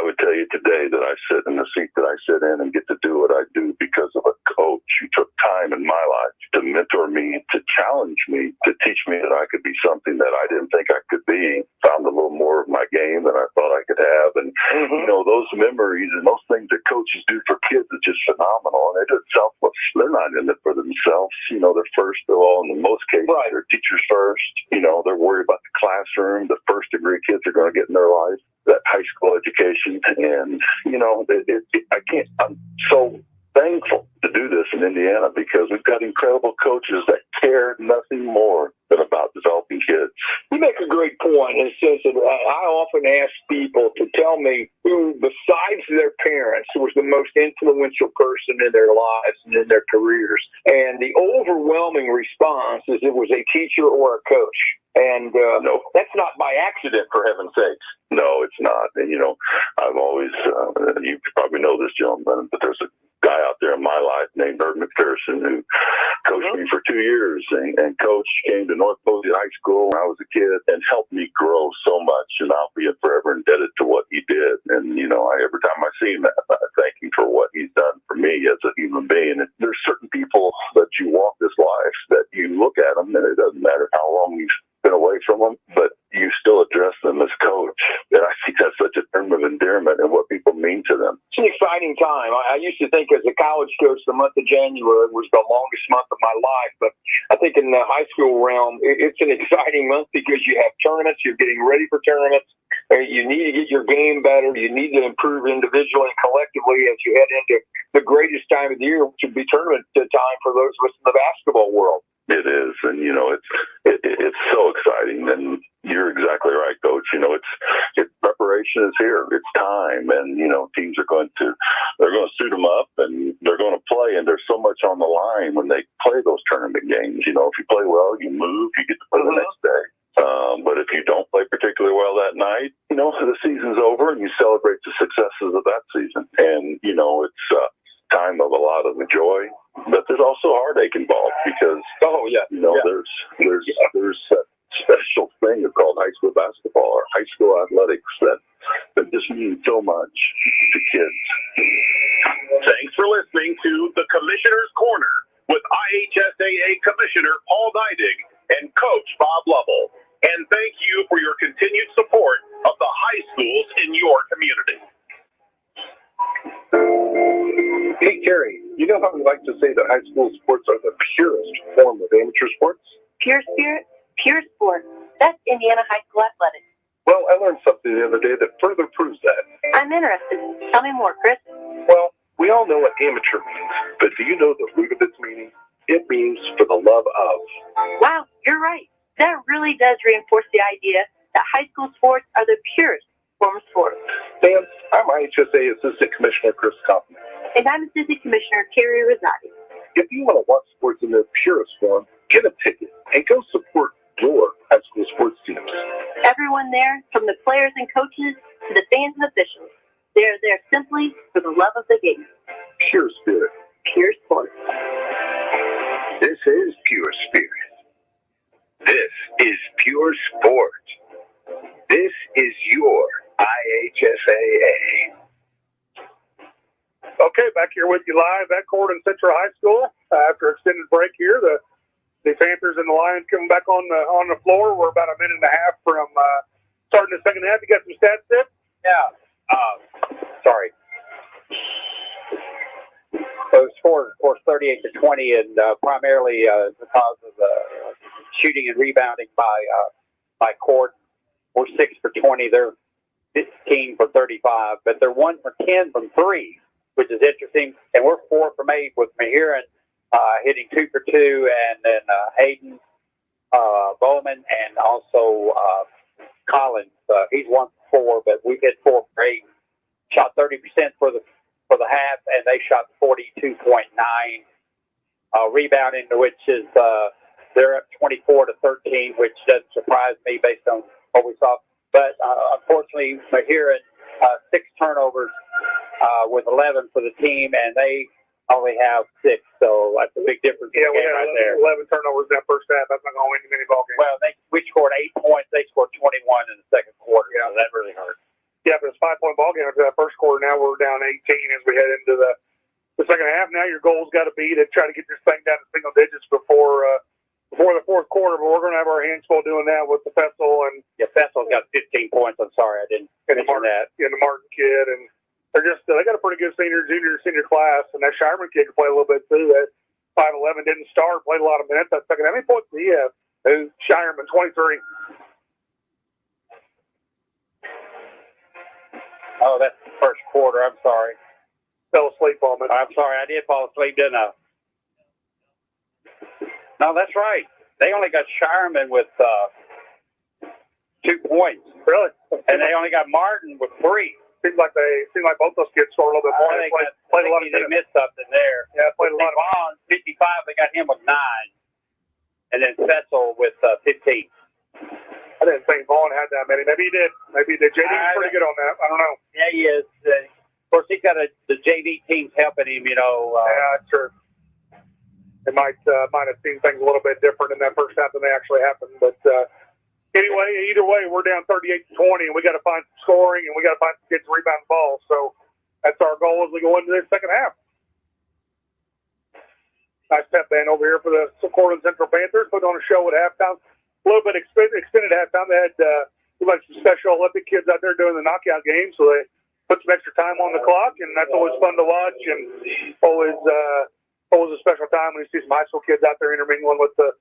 would tell you today that I sit in the seat that I sit in and get to do what I do because of a coach who took time in my life to mentor me, to challenge me, to teach me that I could be something that I didn't think I could be, found a little more of my game than I thought I could have. And, you know, those memories and those things that coaches do for kids are just phenomenal. And they're selfless. They're not in it for themselves. You know, they're first of all, in most cases, they're teachers first. You know, they're worried about the classroom. The first degree kids are going to get in their life, that high school education. And, you know, I'm so thankful to do this in Indiana because we've got incredible coaches that care nothing more than about developing kids. You make a great point. It says that I often ask people to tell me who, besides their parents, was the most influential person in their lives and in their careers. And the overwhelming response is it was a teacher or a coach. And no, that's not by accident, for heaven's sakes. No, it's not. And, you know, I've always, you probably know this gentleman, but there's a guy out there in my life named Herb McPherson who coached me for 2 years. And Coach came to North Posey High School when I was a kid and helped me grow so much. And I'll be forever indebted to what he did. And, you know, every time I see him, I thank him for what he's done for me as a human being. And there's certain people that you walk this life that you look at them, and it doesn't matter how long you've been away from them, but you still address them as coach. And I think that's such a term of endearment and what people mean to them. It's an exciting time. I used to think as a college coach, the month of January was the longest month of my life. But I think in the high school realm, it's an exciting month because you have tournaments. You're getting ready for tournaments. You need to get your game better. You need to improve individually and collectively as you head into the greatest time of the year, which would be tournament time for those of us in the basketball world. It is, and you know, it's so exciting. And you're exactly right, Coach. You know, preparation is here. It's time, and you know, teams are going to suit them up, and they're going to play. And there's so much on the line when they play those tournament games. You know, if you play well, you move, you get to play the next day. But if you don't play particularly well that night, you know, the season's over, and you celebrate the successes of that season. And you know, it's time of a lot of joy. But there's also heartache involved because, you know, there's that special thing called high school basketball or high school athletics that just means so much to kids. Thanks for listening to the Commissioner's Corner with IHSAA Commissioner Paul Neidig and Coach Bob Lovell. And thank you for your continued support of the high schools in your community. Hey, Carrie, you know how we like to say that high school sports are the purest form of amateur sports? Pure spirit, pure sport. That's Indiana High School Athletics. Well, I learned something the other day that further proves that. I'm interested. Tell me more, Chris. Well, we all know what amateur means, but do you know the root of its meaning? It means for the love of. Wow, you're right. That really does reinforce the idea that high school sports are the purest form of sport. Dan, I'm IHSA Assistant Commissioner Chris Kaufman. And I'm Assistant Commissioner Carrie Rosati. If you want to watch sports in their purest form, get a ticket and go support your high school sports teams. Everyone there, from the players and coaches to the fans and officials, they're there simply for the love of the game. Pure spirit. Pure sport. This is pure spirit. This is pure sport. This is your IHSAA. Okay, back here with you live at Corydon Central High School. After extended break here, the Panthers and the Lions coming back on the floor. We're about a minute and a half from starting the second half. You got some stats, Sid? Yeah. Sorry. So the score, of course, 38-20, and primarily because of the shooting and rebounding by Corydon. We're 6 for 20. They're 15 for 35, but they're 1 for 10 from 3, which is interesting. And we're 4 from 8 with Mahiran hitting 2 for 2, and then Hayden Bowman and also Collins. He's 1 for 4, but we've hit 4 for 8. Shot 30% for the half, and they shot 42.9 rebounding, which is they're up 24-13, which doesn't surprise me based on what we saw. But unfortunately, Mahiran 6 turnovers with 11 for the team, and they only have 6, so that's a big difference. Yeah, we had right there. 11 turnovers in that first half. That's not going to win you many ball games. Well, we scored 8 points. They scored 21 in the second quarter. Yeah, so that really hurt. Yeah, but it's a 5-point ball game after that first quarter. Now we're down 18 as we head into the second half. Now your goal's got to be to try to get this thing down to single digits before the fourth quarter. But we're going to have our hands full doing that with the Fessel and Fessel's got 15 points. I'm sorry, I didn't mention that. And the Martin kid, and they got a pretty good senior class, and that Shireman kid can play a little bit too. That 5'11" didn't start, played a lot of minutes that second. How many points did he have? Shireman 23. Oh, that's the first quarter. I'm sorry. Fell asleep on me. I'm sorry. I did fall asleep, didn't I? No, that's right. They only got Shireman with 2 points. Really? And they only got Martin with 3. Seems like both those kids scored a little bit more. They played a lot of they missed something there. Yeah, played a lot of Vaughn, 55, they got him with 9. And then Fessel with 15. I didn't think Vaughn had that many. Maybe he did. Maybe he did. JD's pretty good on that. I don't know. Yeah, he is. Of course, he's got the JV teams helping him, yeah, sure. They might have seen things a little bit different in that first half than they actually happened. But anyway, either way, we're down 38-20, and we got to find some scoring, and we got to find some kids to rebound the ball. So that's our goal as we go into this second half. Nice pep band over here for the Corydon Central Panthers. Put on a show at halftime. A little bit extended halftime. They had some Special Olympic kids out there doing the knockout game, so they put some extra time on the clock, and that's always fun to watch, and always a special time when you see some high school kids out there intermingling with the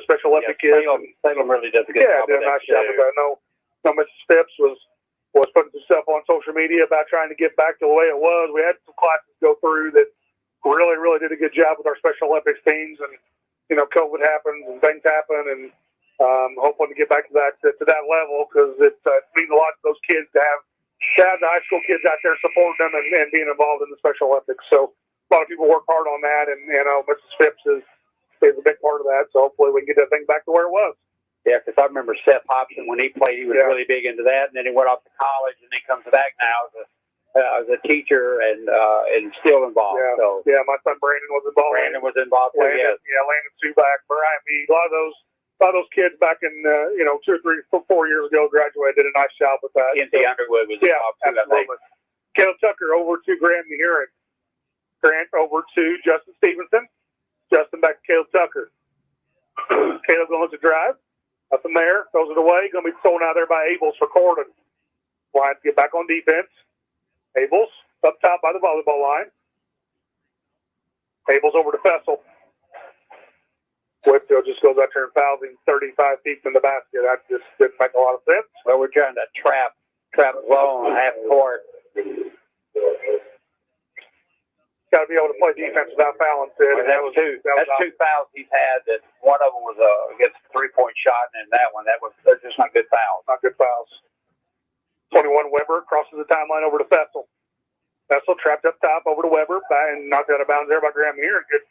Special Olympic kids. Salem really does a good job. Yeah, did a nice job with that. No, Mrs. Phipps was putting some stuff on social media about trying to get back to the way it was. We had some classes go through that really, really did a good job with our Special Olympics teams, and COVID happens and things happen, and hoping to get back to that level, because it means a lot to those kids to have the high school kids out there supporting them and being involved in the Special Olympics. So a lot of people work hard on that, and Mrs. Phipps is a big part of that. So hopefully we can get that thing back to where it was. Yeah, because I remember Seth Hobson, when he played, he was really big into that, and then he went off to college, and he comes back now as a teacher and still involved. Yeah, so my son Brandon was involved. Landon Subak, Brian Mead, a lot of those kids back in 2 or 3, 4 years ago graduated, did a nice job with that. N.T. Underwood was involved too, absolutely. Caleb Tucker over to Grant Muhirin. Grant over to Justin Stevenson. Justin back to Caleb Tucker. Caleb going to drive. Nothing there. Throws it away. Going to be thrown out there by Abels for Corydon. Lions get back on defense. Abels up top by the volleyball line. Abels over to Fessel. Whitfield just goes out there and fouls him 35 feet from the basket. That just didn't make a lot of sense. Well, we're trying to trap zone half court. Got to be able to play defense without fouling, Sid. Well, that's two fouls he's had. That one of them was against a 3-point shot, and then that one, they're just not good fouls. Not good fouls. 21 Weber crosses the timeline over to Fessel. Fessel trapped up top over to Weber and knocked out of bounds there by Graham here. Good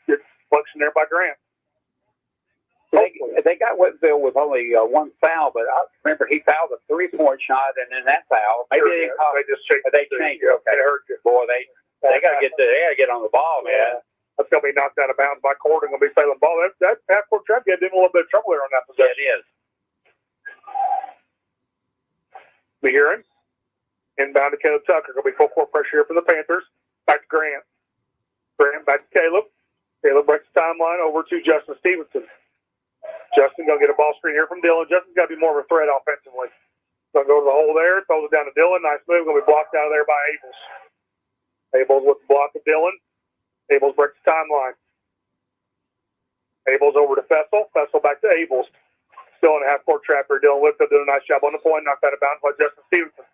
deflection there by Grant. They got Whitfield with only one foul, but I remember he fouled a 3-point shot, and then that foul. Maybe they changed. Okay, they hurt you. Boy, they got to get on the ball, man. Yeah. That's going to be knocked out of bounds by Corydon. Going to be Salem ball. That half-court trap get in a little bit of trouble there on that possession. Yeah, it is. Muhirin. Inbound to Caleb Tucker. Going to be full court pressure here from the Panthers. Back to Grant. Grant back to Caleb. Caleb breaks the timeline over to Justin Stevenson. Justin going to get a ball screen here from Dillon. Justin's got to be more of a threat offensively. Going to go to the hole there. Throws it down to Dillon. Nice move. Going to be blocked out of there by Abels. Abels with the block of Dillon. Abels breaks the timeline. Abels over to Fessel. Fessel back to Abels. Still in a half-court trap here. Dillon Whitfield doing a nice job on the point. Knocked out of bounds by Justin Stevenson.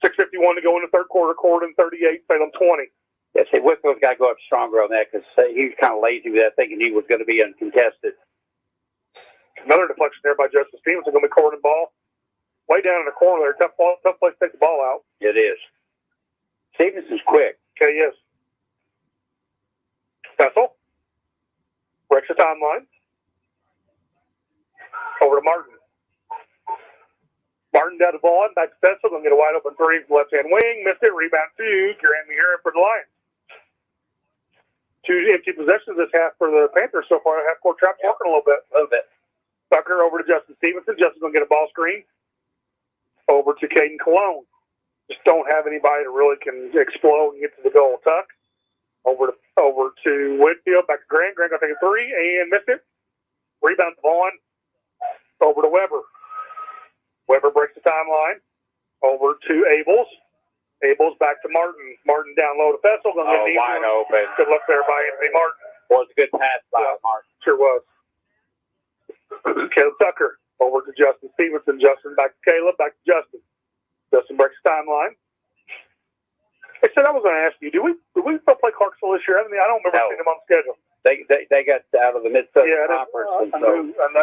6:51 to go in the third quarter. Corydon 38, Salem 20. Yeah, see, Whitfield's got to go up stronger on that, because he was kind of lazy with that, thinking he was going to be uncontested. Another deflection there by Justin Stevenson. Going to be Corydon ball. Way down in the corner there. Tough place to take the ball out. It is. Stevenson's quick. Okay, yes. Fessel. Breaks the timeline. Over to Martin. Martin down to Vaughn. Back to Fessel. Going to get a wide open three from left-hand wing. Missed it. Rebound to Grant Muhirin for the Lions. 2 empty possessions this half for the Panthers so far. Half-court trap working a little bit. Tucker over to Justin Stevenson. Justin's going to get a ball screen. Over to Caden Cologne. Just don't have anybody that really can explode and get to the goal. Tuck. Over to Whitfield. Back to Grant. Grant going to take a three and missed it. Rebound to Vaughn. Over to Weber. Weber breaks the timeline. Over to Abels. Abels back to Martin. Martin down low to Fessel. Going to get wide open. Good look there by Anthony Martin. Was a good pass by Martin. Sure was. Caleb Tucker over to Justin Stevenson. Justin back to Caleb. Back to Justin. Justin breaks the timeline. I said I was going to ask you, do we still play Clarksville this year? I don't remember seeing them on the schedule. They got out of the Mid-Southern Conference. I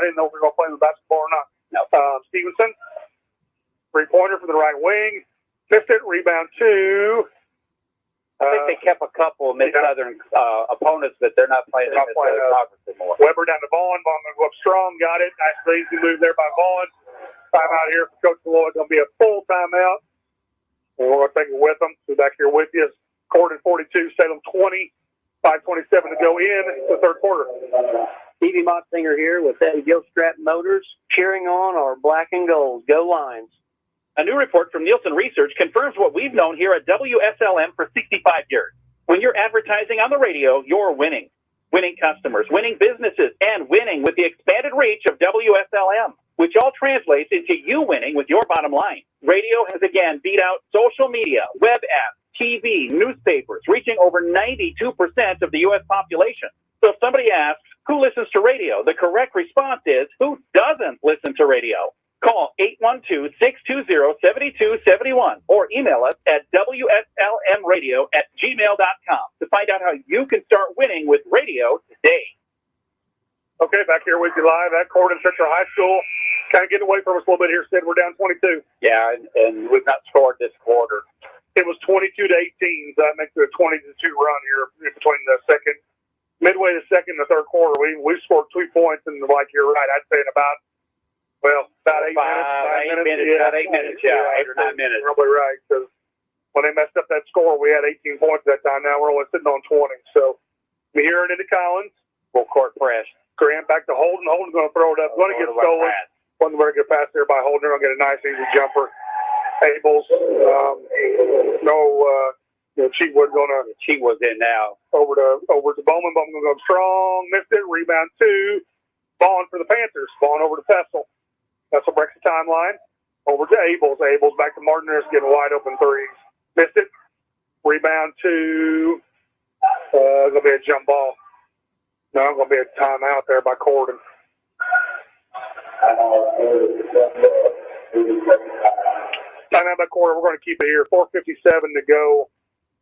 didn't know if we were going to play the basketball or not. Stevenson. 3-pointer for the right wing. Missed it. Rebound to... I think they kept a couple of Mid-Southern opponents, but they're not playing in the conference anymore. Weber down to Vaughn. Vaughn going to go up strong. Got it. Nice easy move there by Vaughn. Timeout here for Coach Lloyd. Going to be a full timeout. And we're going to take it with them. Be back here with you. Corydon 42, Salem 20. 5:27 to go in the third quarter. Stevie Motsinger here with Eddie Gilstrap Motors, cheering on our black and gold. Go Lions. A new report from Nielsen Research confirms what we've known here at WSLM for 65 years. When you're advertising on the radio, you're winning. Winning customers, winning businesses, and winning with the expanded reach of WSLM, which all translates into you winning with your bottom line. Radio has again beat out social media, web apps, TV, newspapers, reaching over 92% of the U.S. population. So if somebody asks, who listens to radio? The correct response is, who doesn't listen to radio? Call 812-620-7271 or email us at wslmradio@gmail.com to find out how you can start winning with radio today. Okay, back here with you live at Corydon Central High School. Kind of getting away from us a little bit here, Sid. We're down 22. Yeah, and we've not scored this quarter. It was 22-18, so that makes it a 20-2 run here in between the second, midway to second and the third quarter. We scored 2 points, and like you're right, I'd say in about 8 minutes. About 8 minutes, yeah. 8 or 9 minutes. You're probably right, because when they messed up that score, we had 18 points that time. Now we're only sitting on 20. So we hear it into Collins. Full court press. Grant back to Holden. Holden's going to throw it up. Going to get stolen. Wasn't very good pass there by Holden. They're going to get a nice, easy jumper. Abels. Cheatwood going to... Cheatwood's in now. Over to Bowman. Bowman going to go strong. Missed it. Rebound 2. Vaughn for the Panthers. Vaughn over to Fessel. Fessel breaks the timeline. Over to Abels. Abels back to Martinez getting wide open threes. Missed it. Rebound 2. Going to be a jump ball. No, it's going to be a timeout there by Corydon. Timeout by Corydon. We're going to keep it here. 4:57 to go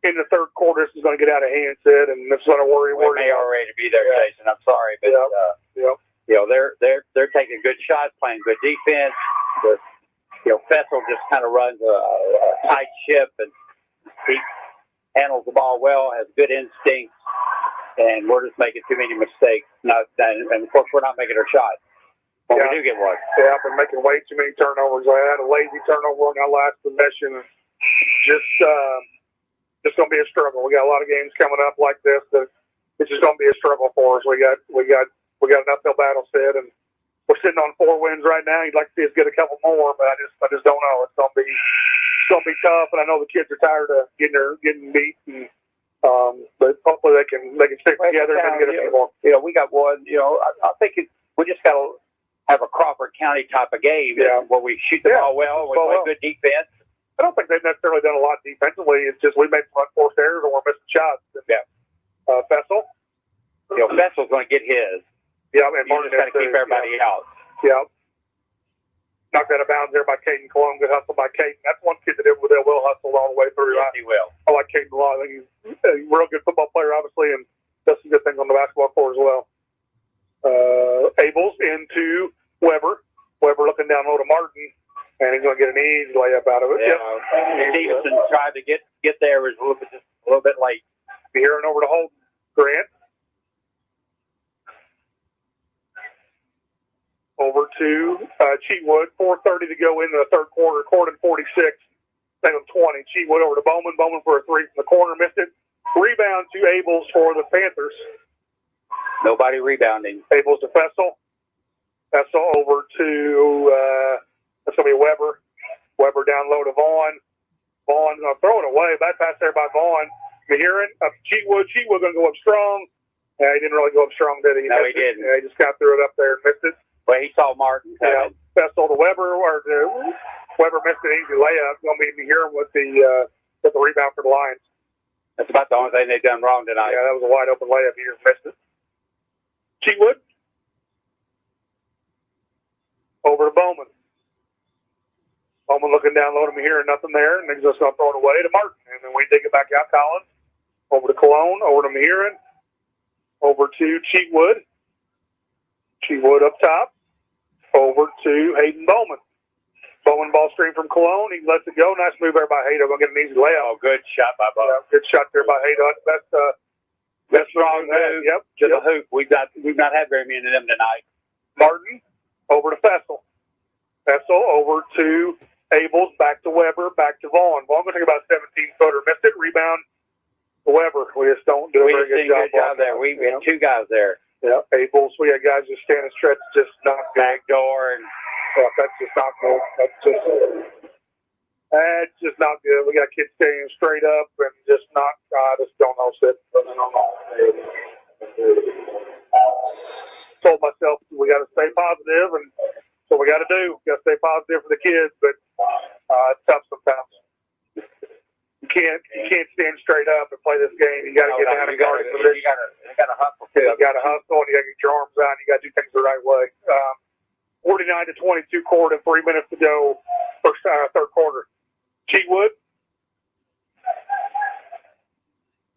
in the third quarter. This is going to get out of hand, Sid, and this is going to worry. We may already be there, Jason. I'm sorry, but they're taking good shots, playing good defense. Fessel just kind of runs a tight ship, and he handles the ball well, has good instincts. And we're just making too many mistakes. And of course, we're not making our shots. But we do get one. Yeah, I've been making way too many turnovers. I had a lazy turnover on that last possession. Just going to be a struggle. We got a lot of games coming up like this that it's just going to be a struggle for us. We got an uphill battle, Sid, and we're sitting on 4 wins right now. You'd like to see us get a couple more, but I just don't know. It's going to be tough, and I know the kids are tired of getting beat. And, but hopefully they can stick together and get a few more. We got one. I think we just got to have a Crawford County type of game where we shoot the ball well, we play good defense. I don't think they've necessarily done a lot defensively. It's just we made some unforced errors or we're missing shots. Fessel. Fessel's going to get his. Yeah, and Martin's got to keep everybody out. Yeah. Knocked out of bounds there by Caden Cologne. Good hustle by Caden. That's one kid that will hustle all the way through. Yes, he will. I like Caden a lot. I think he's a real good football player, obviously, and does some good things on the basketball court as well. Abels into Weber. Weber looking down low to Martin, and he's going to get an easy layup out of it. Stevenson tried to get there. Was a little bit late. Hearing over to Holden. Grant. Over to Cheatwood. 4:30 to go into the third quarter. Corydon 46, Salem 20. Cheatwood over to Bowman. Bowman for a 3 from the corner. Missed it. Rebound to Abels for the Panthers. Nobody rebounding. Abels to Fessel. Fessel over to that's going to be Weber. Weber down low to Vaughn. Vaughn going to throw it away. Bad pass there by Vaughn. Mahiran up to Cheatwood. Cheatwood going to go up strong. Yeah, he didn't really go up strong, did he? No, he didn't. Yeah, he just kind of threw it up there and missed it. Well, he saw Martin coming. Fessel to Weber, Weber missed an easy layup. Going to be here with the rebound for the Lions. That's about the only thing they've done wrong tonight. Yeah, that was a wide open layup. He just missed it. Cheatwood over to Bowman. Bowman looking down low to me here, nothing there, and they're just going to throw it away to Martin. And then we dig it back out, Collins. Over to Cologne, over to Mahiran, over to Cheatwood. Cheatwood up top. over to Hayden Bowman. Bowman ball screen from Cologne. He lets it go. Nice move there by Hayden. Gonna get an easy layout. Oh, good shot by Bowman. Yeah, good shot there by Hayden. That's strong move. Yep. To the hoop. We've not had very many of them tonight. Martin over to Fessel. Fessel over to Abels. Back to Weber. Back to Vaughn. Vaughn gonna take about a 17-footer. Missed it. Rebound to Weber. We just don't do a very good job there. We had two guys there. Yeah, Abels. We had guys just standing stretch, just not good. Back door, and that's just not good. That's just not good. We got kids standing straight up and just not. Just don't know. Told myself we got to stay positive, and so we got to do. We got to stay positive for the kids, but it's tough sometimes. You can't stand straight up and play this game. You got to get down and guard it. You got to hustle too. You got to hustle, and you got to get your arms out. And you got to do things the right way. 49-22 Corydon, 3 minutes to go, third quarter. Cheatwood.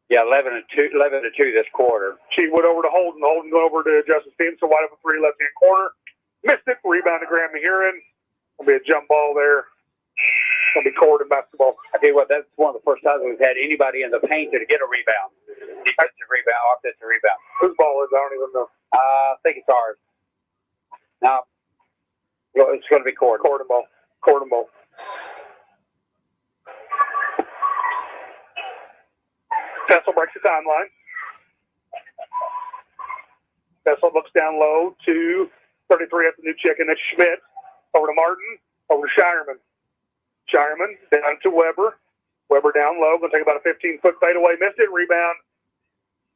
Yeah, 11-2 this quarter. Cheatwood over to Holden. Holden going over to Justice Stevenson, wide open three, left hand corner. Missed it. Rebound to Graham Mahiran. Gonna be a jump ball there. Gonna be Corydon basketball. I tell you what, that's one of the first times we've had anybody in the paint to get a rebound. Defensive rebound, offensive rebound. Whose ball is? I don't even know. I think it's ours. No, it's going to be Corydon. Corydon ball. Corydon ball. Fessel breaks the timeline. Fessel looks down low to 33 at the new chicken. That's Schmidt. Over to Martin. Over to Shireman. Shireman down to Weber. Weber down low. Going to take about a 15-foot fadeaway. Missed it. Rebound.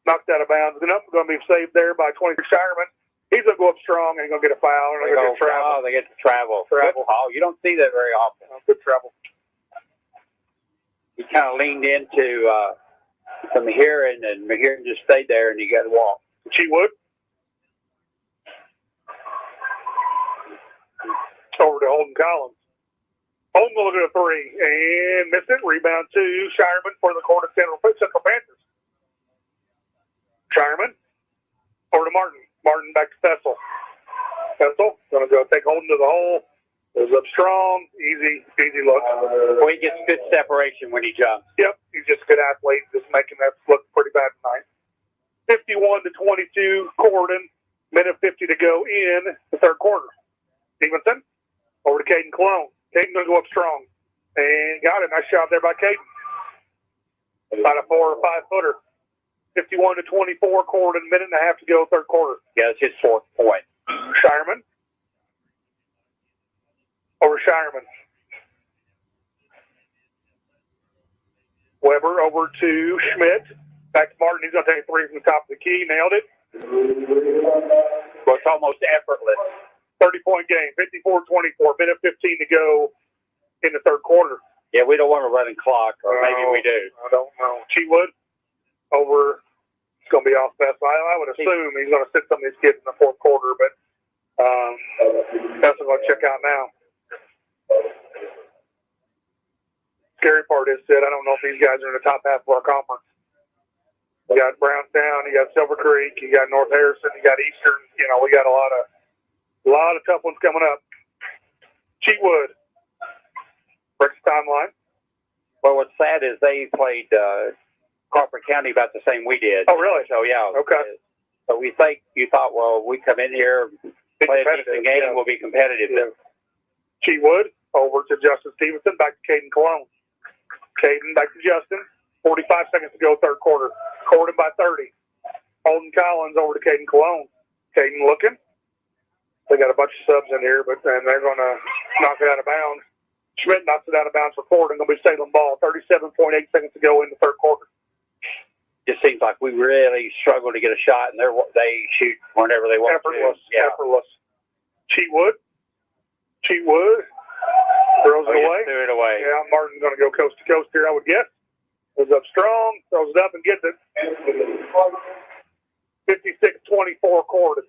Knocked out of bounds. Going to be saved there by 23 Shireman. He's going to go up strong and he's going to get a foul. They get to travel. Oh, you don't see that very often. Good travel. He kind of leaned into Mahiran, and Mahiran just stayed there, and he got to walk. Cheatwood. Over to Holden Collins. Holden will look at a three and missed it. Rebound to Shireman for the Corydon Central Panthers. Shireman over to Martin. Martin back to Fessel. Fessel going to go take Holden to the hole. Goes up strong. Easy look. Well, he gets good separation when he jumps. Yep, he's just a good athlete. Just making that look pretty bad tonight. 51-22 Corydon. Minute 50 to go in the third quarter. Stevenson over to Caden Cologne. Caden going to go up strong. And got it. Nice job there by Caden. About a 4 or 5 footer. 51-24 Corydon. Minute and a half to go, third quarter. Yeah, it's his fourth point. Shireman. Over Shireman. Weber over to Schmidt. Back to Martin. He's going to take a three from the top of the key. Nailed it. Well, it's almost effortless. 30-point game. 54-24. Minute 15 to go in the third quarter. Yeah, we don't want a running clock, or maybe we do. I don't know. Cheatwood over. It's going to be off best. I would assume he's going to sit some of these kids in the fourth quarter, but that's what I'm going to check out now. Scary part is, Sid, I don't know if these guys are in the top half of our conference. You got Brownstown, you got Silver Creek, you got North Harrison, you got Eastern. You know, we got a lot of tough ones coming up. Cheatwood breaks the timeline. Well, what's sad is they played Crawford County about the same we did. Oh, really? So, yeah. Okay. So you thought, well, we come in here, play a decent game, we'll be competitive. Yeah. Cheatwood over to Justin Stevenson, back to Caden Cologne. Caden back to Justin. 45 seconds to go, third quarter. Corydon by 30. Holden Collins over to Caden Cologne. Caden looking. They got a bunch of subs in here, but they're going to knock it out of bounds. Schmidt knocks it out of bounds for Corydon. Going to be Salem ball. 37.8 seconds to go in the third quarter. Just seems like we really struggle to get a shot, and they shoot whenever they want Effortless. to. Yeah. Effortless. Cheatwood throws it away. Threw it away. Yeah, Martin's going to go coast to coast here, I would guess. Goes up strong, throws it up and gets it. 56-24 Corydon.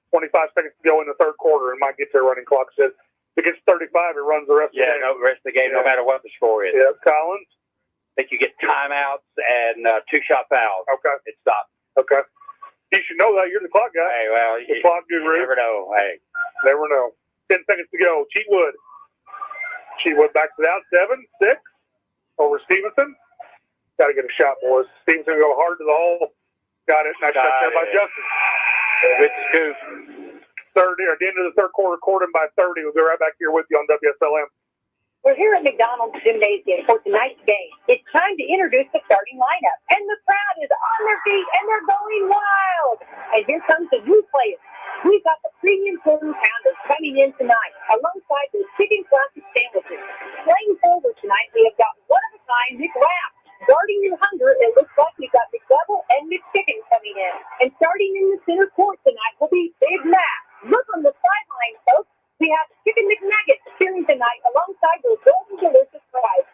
25 seconds to go in the third quarter, and might get their running clock. Says if it gets 35, it runs the rest of the game. Yeah, the rest of the game, no matter what the score is. Yeah, Collins. I think you get timeouts and two-shot fouls. Okay. It stops. Okay. You should know that. You're the clock guy. Hey, well, the clock guru. You never know. Hey. Never know. 10 seconds to go. Cheatwood. Cheatwood backs it out. 7-6 over Stevenson. Got to get a shot, boys. Stevenson go hard to the hole. Got it. Nice shot there by Justin. Good scoop. 30 or at the end of the third quarter, Corydon by 30. We'll be right back here with you on WSLM. We're here at McDonald's Gymnasium for tonight's game. It's time to introduce the starting lineup. And the crowd is on their feet and they're going wild. And here comes the new players. We've got the premium food pounders coming in tonight alongside the chicken classic sandwiches. Playing forward tonight, we have got one-of-a-kind McWrap. Guarding your hunger, it looks like we've got McDouble and McChicken coming in. And starting in the center court tonight will be Big Mac. Look on the sideline, folks. We have Chicken McNuggets cheering tonight alongside those golden delicious fries.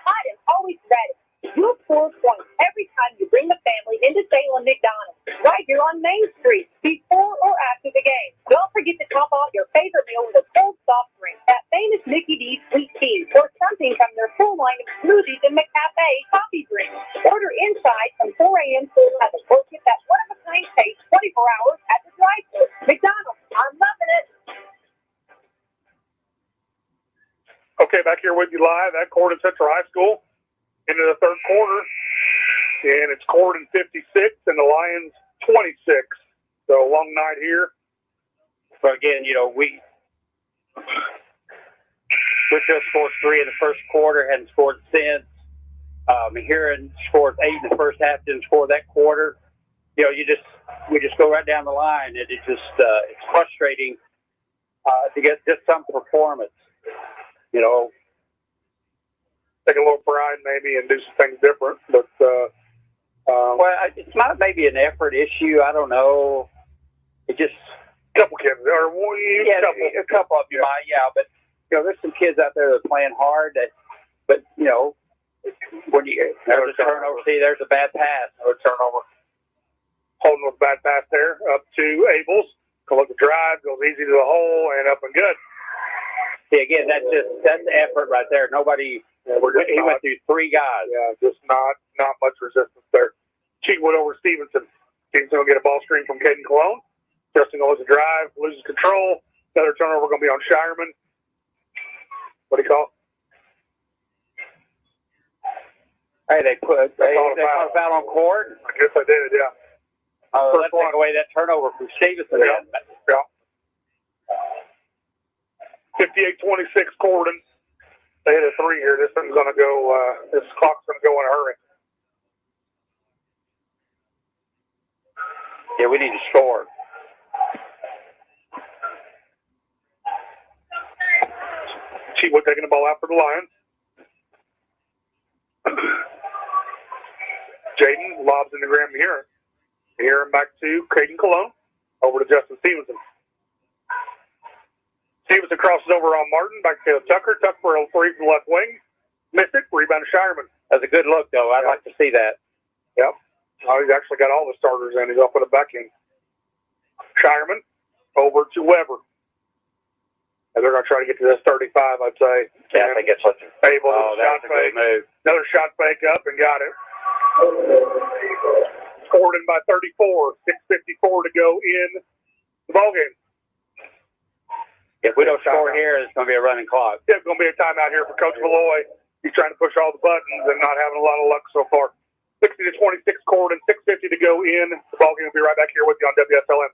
Hot and always ready. You'll score points every time you bring the family into Salem McDonald's, right here on Main Street, before or after the game. Don't forget to top off your favorite meal with a cold soft drink, that famous Mickey D's sweet tea, or something from their full line of smoothies and McCafe coffee drinks. Order inside from 4 a.m. to 11, or get that one-of-a-kind taste 24 hours at the drive-thru. McDonald's, I'm loving it. Okay, back here with you live at Corydon Central High School into the third quarter. And it's Corydon 56 and the Lions 26. So long night here. But again, we just scored 3 in the first quarter, hadn't scored since. Heron scored 8 in the first half, didn't score that quarter. We just go right down the line, and it's frustrating to get just some performance. Take a little pride maybe and do some things different. But well, it's not maybe an effort issue. I don't know. It just a couple kids or a couple of you might, but there's some kids out there that are playing hard. But when there's a turnover, there's a bad pass. Another turnover. Holding with a bad pass there up to Abels. Go look the drive, goes easy to the hole and up and good. See, again, that's the effort right there. Nobody. He went through 3 guys. Yeah, just not much resistance there. Cheatwood over Stevenson. Stevenson will get a ball screen from Caden Cologne. Justin goes to drive, loses control. Another turnover going to be on Shireman. What do you call it? Hey, they called a foul on court. I guess I did, yeah. Let's take away that turnover from Stevenson. Yeah. 58-26 Corydon. They hit a 3 here. This thing's going to go, this clock's going to go in a hurry. Yeah, we need to score. Cheatwood taking the ball out for the Lions. Jaden lobs into Graham Heron. Heron back to Caden Cologne. Over to Justin Stevenson. Stevenson crosses over on Martin. Back to Tucker. Tucker for a 3 from the left wing. Missed it. Rebound to Shireman. That's a good look, though. I'd like to see that. Yep. He's actually got all the starters in. He's up with a back in. Shireman over to Weber. And they're going to try to get to this 35, I'd say. Yeah, I think it's what's able. That's a good move. Another shot fake up and got it. Corydon by 34. 6:54 to go in the ballgame. If we don't score here, it's going to be a running clock. Yeah, it's going to be a timeout here for Coach Malloy. He's trying to push all the buttons and not having a lot of luck so far. 60-26 Corydon, 6:50 to go in. The ballgame will be right back here with you on WSLM.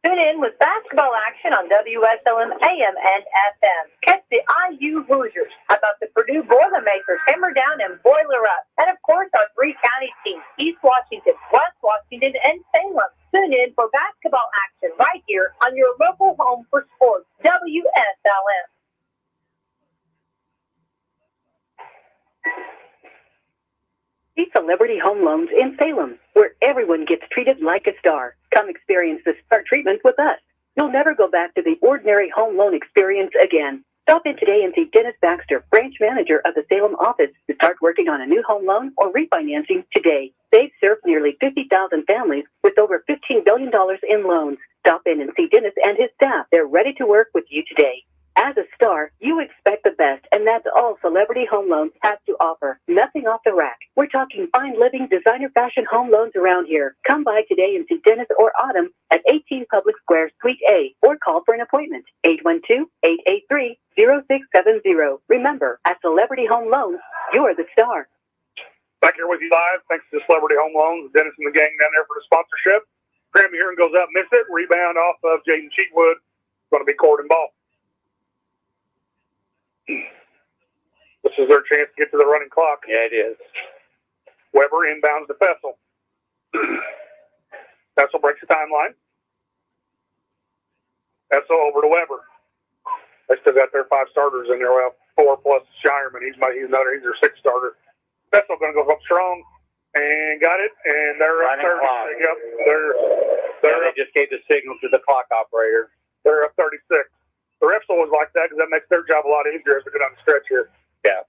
Tune in with basketball action on WSLM AM and FM. Catch the IU Hoosiers. How about the Purdue Boilermakers, Hammer Down and Boiler Up? And, of course, our 3 county teams, East Washington, West Washington, and Salem. Tune in for basketball action right here on your local home for sports, WSLM. See Celebrity Home Loans in Salem, where everyone gets treated like a star. Come experience the star treatment with us. You'll never go back to the ordinary home loan experience again. Stop in today and see Dennis Baxter, branch manager of the Salem office, to start working on a new home loan or refinancing today. They've served nearly 50,000 families with over $15 billion in loans. Stop in and see Dennis and his staff. They're ready to work with you today. As a star, you expect the best, and that's all Celebrity Home Loans has to offer. Nothing off the rack. We're talking fine living, designer fashion home loans around here. Come by today and see Dennis or Autumn at 18 Public Square, Suite A, or call for an appointment. 812-883-0670. Remember, at Celebrity Home Loans, you're the star. Back here with you live, thanks to Celebrity Home Loans, Dennis and the gang down there for the sponsorship. Grammy Heron goes up, missed it. Rebound off of Jaden Cheatwood. Going to be Corydon ball. This is their chance to get to the running clock. Yeah, it is. Weber inbounds to Fessel. Fessel breaks the timeline. Fessel over to Weber. They still got their 5 starters in there. Well, 4 plus Shireman. He's their 6th starter. Fessel going to go up strong and got it. And they're up 30. Yep, they just gave the signal to the clock operator. They're up 36. The refs always like that because that makes their job a lot easier as we get on the stretch here. Yeah.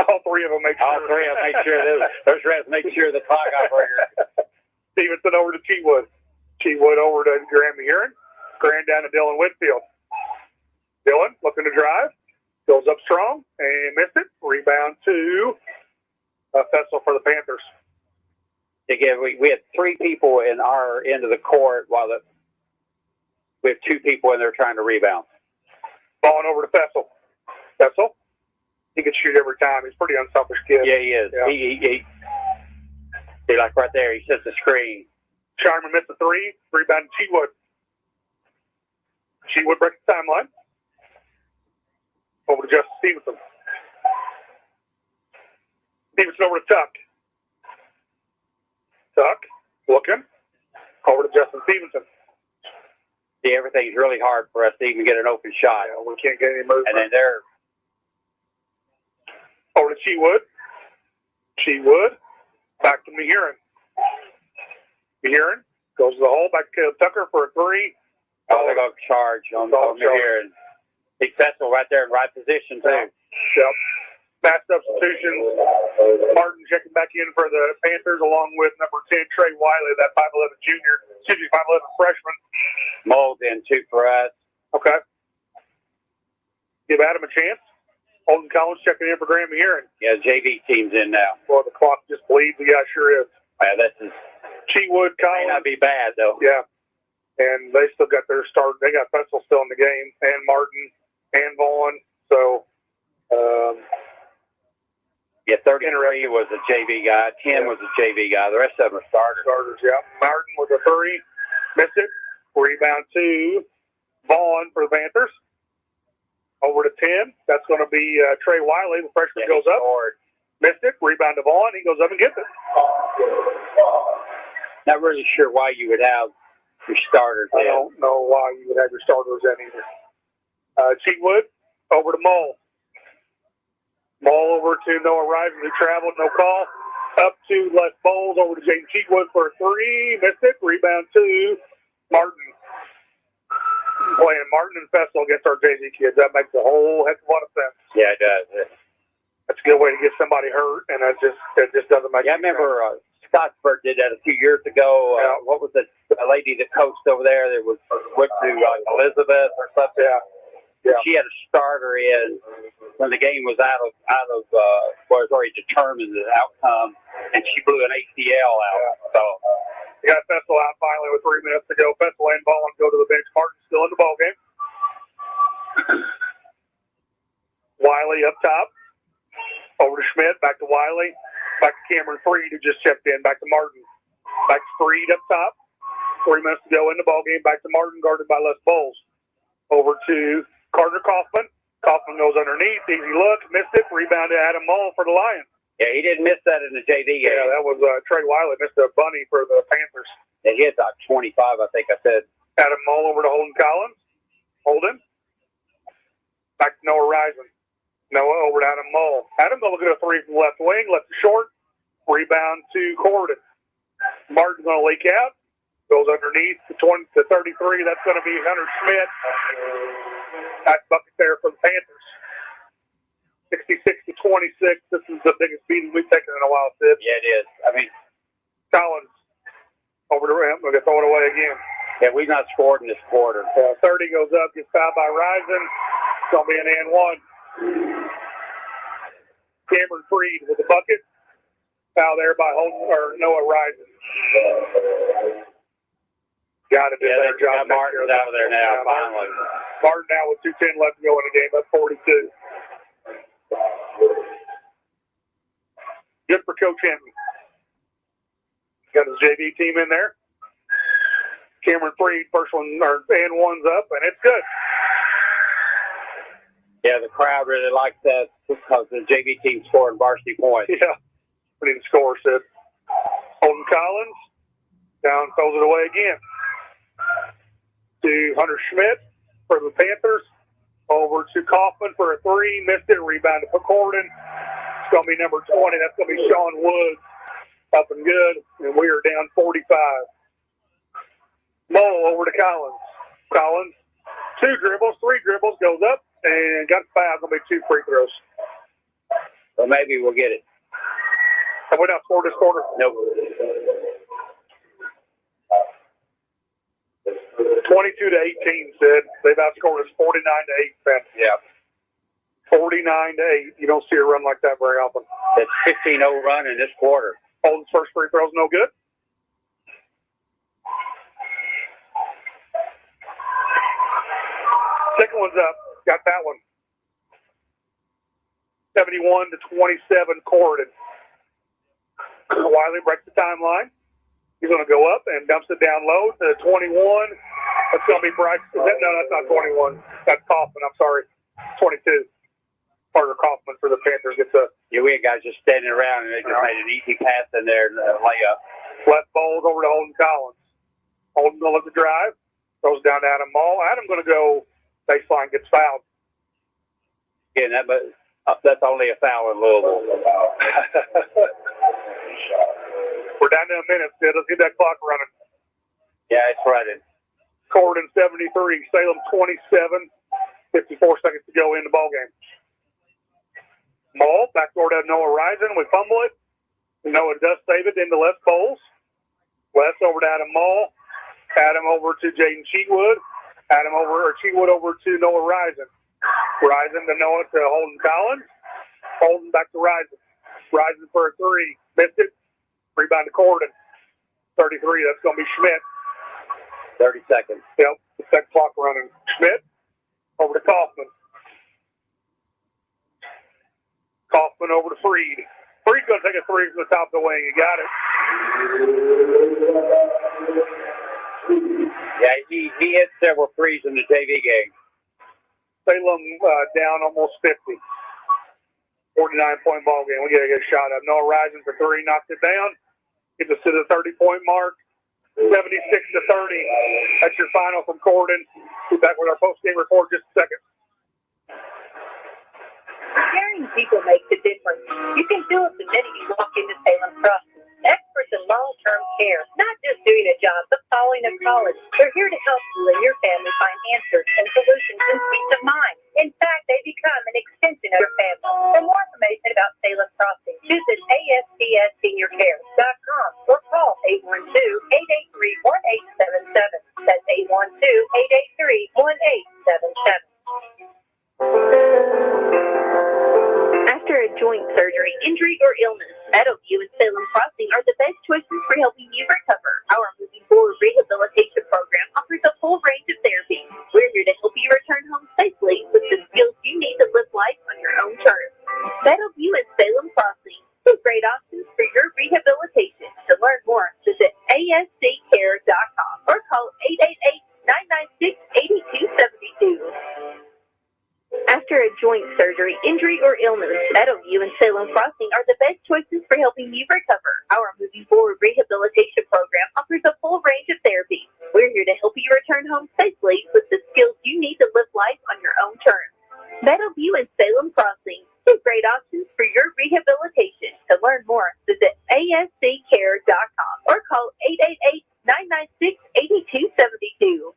All 3 of them make sure. All 3 of them make sure. Those refs make sure the clock operator. Stevenson over to Cheatwood. Cheatwood over to Grammy Heron. Grand down to Dylan Whitfield. Dylan looking to drive. Goes up strong and missed it. Rebound to Fessel for the Panthers. Again, we had 3 people in our end of the court while we have 2 people in there trying to rebound. Falling over to Fessel. Fessel, he can shoot every time. He's a pretty unselfish kid. Yeah, he is. Yeah. He like right there. He sets the screen. Sharman missed the 3. Rebound to Cheatwood. Cheatwood breaks the timeline. Over to Justin Stevenson. Stevenson over to Tuck. Tuck, looking. Over to Justin Stevenson. See, everything's really hard for us to even get an open shot. Yeah, we can't get any movement. And then they're over to Cheatwood. Cheatwood, back to Mehurin. Mehurin goes to the hole, back to Caleb Tucker for a 3. Oh, they're going to charge on Mehurin. Big Fessel right there in right position, too. Yep. Fast substitutions. Martin checking back in for the Panthers, along with number 10, Trey Wiley, that 5'11 junior. 5'11 freshman. Mold in, 2 for us. Okay. Give Adam a chance. Holden Collins checking in for Graham Heron. Yeah, JV team's in now. Well, the clock just bleeds. Yeah, sure is. Yeah, this is Cheatwood, Collins. May not be bad, though. Yeah. And they still got their start. They got Fessel still in the game, and Martin, and Vaughn. So, 33 was a JV guy. 10 was a JV guy. The rest of them are starters. Starters, yeah. Martin with a 3. Missed it. Rebound to Vaughn for the Panthers. Over to 10. That's going to be Trey Wiley. The freshman goes up. Missed it. Rebound to Vaughn. He goes up and gets it. Not really sure why you would have your starters in. I don't know why you would have your starters in either. Cheatwood over to Mole. Mole over to Noah Rising, who traveled, no call. Up to Les Bowles, over to Jaden Cheatwood for a 3. Missed it. Rebound to Martin. Playing Martin and Fessel against our JV kids. That makes a whole heck of a lot of sense. Yeah, it does. That's a good way to get somebody hurt, and it just doesn't make sense. Yeah, I remember Scottsburg did that a few years ago. What was it? A lady that coached over there that went to Elizabeth or something. Yeah. She had a starter in when the game was out of was already determined the outcome, and she blew an ACL out. Yeah. So you got Fessel out finally with 3 minutes to go. Fessel and Ball go to the bench. Martin still in the ball game. Wiley up top. Over to Schmidt. Back to Wiley. Back to Cameron Freed, who just checked in. Back to Martin. Back to Freed up top. 3 minutes to go in the ball game. Back to Martin, guarded by Les Bowles. Over to Carter Kaufman. Kaufman goes underneath. Easy look. Missed it. Rebound to Adam Mull for the Lions. yeah, he didn't miss that in the JV game. Yeah, that was Trey Wiley. Missed a bunny for the Panthers. Yeah, he had about 25, I think I said. Adam Mull over to Holden Collins. Holden. Back to Noah Rising. Noah over to Adam Mull. Adam going to look at a 3 from the left wing. Left short. Rebound to Corydon. Martin's going to leak out. Goes underneath to 20 to 33. That's going to be Hunter Schmidt. Nice bucket there for the Panthers. 66-26. This is the biggest beating we've taken in a while, Sid. Yeah, it is. I mean, Collins over to him. We're going to throw it away again. Yeah, we've not scored in this quarter. 30 goes up, gets fouled by Risen. It's going to be an and one. Cameron Freed with the bucket. Foul there by Noah Risen. Got to do a better job. Martin's out of there now, finally. Martin now with 2:10 left to go in the game, up 42. Good for Coach Henry. Got his JV team in there. Cameron Freed, first one, and one's up, and it's good. Yeah, the crowd really likes that because the JV team scoring varsity points. Yeah, we need to score, Sid. Holden Collins, down, throws it away again. To Hunter Schmidt for the Panthers. Over to Kaufman for a three. Missed it. Rebound to Corydon. It's going to be number 20. That's going to be Sean Woods. Up and good. And we are down 45. Mole over to Collins. Collins, 2 dribbles, 3 dribbles, goes up and got fouled. Going to be 2 free throws. Well, maybe we'll get it. Have we not scored this quarter? Nope. 22 to 18, Sid. They've outscored us 49 to 8, Ben. Yeah. 49 to 8. You don't see a run like that very often. It's 15-0 run in this quarter. Holden's first free throw's no good. Second one's up. Got that one. 71 to 27, Corydon. Wiley breaks the timeline. He's going to go up and dumps it down low to 21. That's going to be Bryce. No, that's not 21. That's Kaufman. I'm sorry. 22. Parker Kaufman for the Panthers gets a. Yeah, we had guys just standing around and they just made an easy pass in there and layup. Left ball's over to Holden Collins. Holden going to look the drive. Throws down to Adam Mall. Adam going to go baseline, gets fouled. Yeah, that's only a foul in Louisville. We're down to a minute, Sid. Let's get that clock running. Yeah, it's running. Corydon 73, Salem 27. 54 seconds to go in the ballgame. Mall, backdoor to Noah Risen. We fumble it. Noah does save it into Les Bowles. Les over to Adam Mall. Adam over to Jaden Cheatwood. Cheatwood over to Noah Risen. Risen to Noah to Holden Collins. Holden back to Risen. Risen for a three. Missed it. Rebound to Corydon. 33. That's going to be Schmidt. 30 seconds. Yep. The second clock running. Schmidt over to Kaufman. Kaufman over to Freed. Freed's going to take a three from the top of the wing. You got it. Yeah, he hit several threes in the JV game. Salem down almost 50. 49-point ball game. We got to get a shot up. Noah Risen for three, knocks it down. Gets us to the 30-point mark. 76 to 30. That's your final from Corydon. We'll be back with our post-game report in just a second. Caring people makes a difference. You can feel it the minute you walk into Salem Crossing. Experts in long-term care, not just doing a job, but following a college. They're here to help you and your family find answers and solutions and peace of mind. In fact, they become an extension of your family. For more information about Salem Crossing, visit ASPSSeniorCare.com or call 812-883-1877. That's 812-883-1877. After a joint surgery, injury, or illness, Meadowview and Salem Crossing are the best choices for helping you recover. Our Moving Forward Rehabilitation Program offers a full range of therapies. We're here to help you return home safely with the skills you need to live life on your own terms. Meadowview and Salem Crossing, two great options for your rehabilitation. To learn more, visit ASCCare.com or call 888-996-8272. After a joint surgery, injury, or illness, Meadowview and Salem Crossing are the best choices for helping you recover. Our Moving Forward Rehabilitation Program offers a full range of therapies. We're here to help you return home safely with the skills you need to live life on your own terms. Meadowview and Salem Crossing, two great options for your rehabilitation. To learn more, visit ASCCare.com or call 888-996-8272.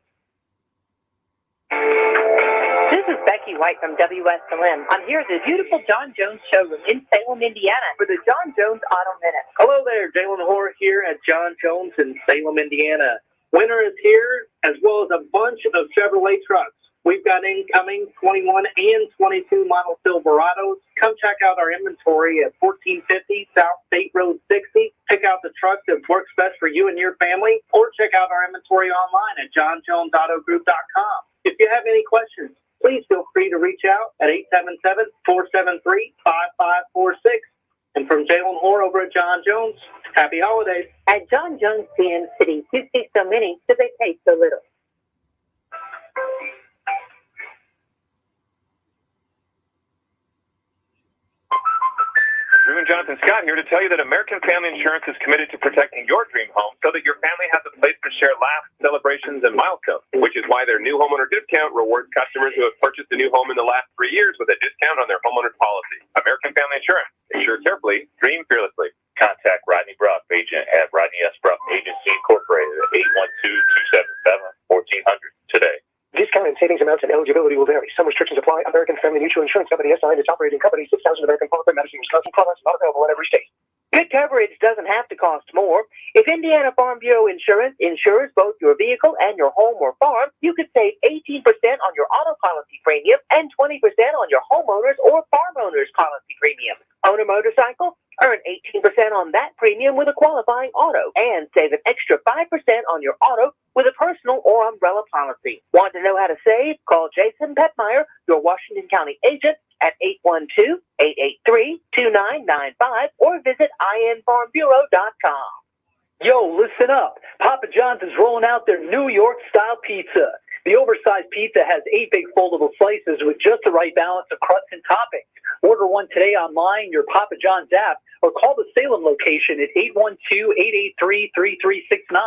This is Becky White from Wslm. I'm here at the beautiful John Jones showroom in Salem, Indiana for the John Jones Auto Minute. Hello there, Jalen Hoare here at John Jones in Salem, Indiana. Winter is here, as well as a bunch of Chevrolet trucks. We've got incoming 21 and 22 model Silverados. Come check out our inventory at 1450 South State Road 60. Pick out the truck that works best for you and your family, or check out our inventory online at johnjonesautogroup.com. If you have any questions, please feel free to reach out at 877-473-5546. And from Jalen Hoare over at John Jones, happy holidays. At John Jones CN City, you see so many, so they pay so little. Drew and Jonathan Scott here to tell you that American Family Insurance is committed to protecting your dream home so that your family has a place to share laughs, celebrations, and milestones, which is why their new homeowner discount rewards customers who have purchased a new home in the last 3 years with a discount on their homeowner's policy. American Family Insurance. Insure carefully, dream fearlessly. Contact Rodney Brock, agent at Rodney S. Brock Agency Incorporated at 812-277-1400 today. Discount and savings amounts and eligibility will vary. Some restrictions apply. American Family Mutual Insurance Company SI and its operating company, 6,000 American Public, Madison, Wisconsin. Products not available in every state. Good coverage doesn't have to cost more. If Indiana Farm Bureau Insurance insures both your vehicle and your home or farm, you could save 18% on your auto policy premium and 20% on your homeowners or farm owners policy premium. Own a motorcycle? Earn 18% on that premium with a qualifying auto and save an extra 5% on your auto with a personal or umbrella policy. Want to know how to save? Call Jason Petmeyer, your Washington County agent, at 812-883-2995 or visit infarmbureau.com. Yo, listen up. Papa John's is rolling out their New York-style pizza. The oversized pizza has 8 big foldable slices with just the right balance of crust and toppings. Order one today online, your Papa John's app, or call the Salem location at 812-883-3369.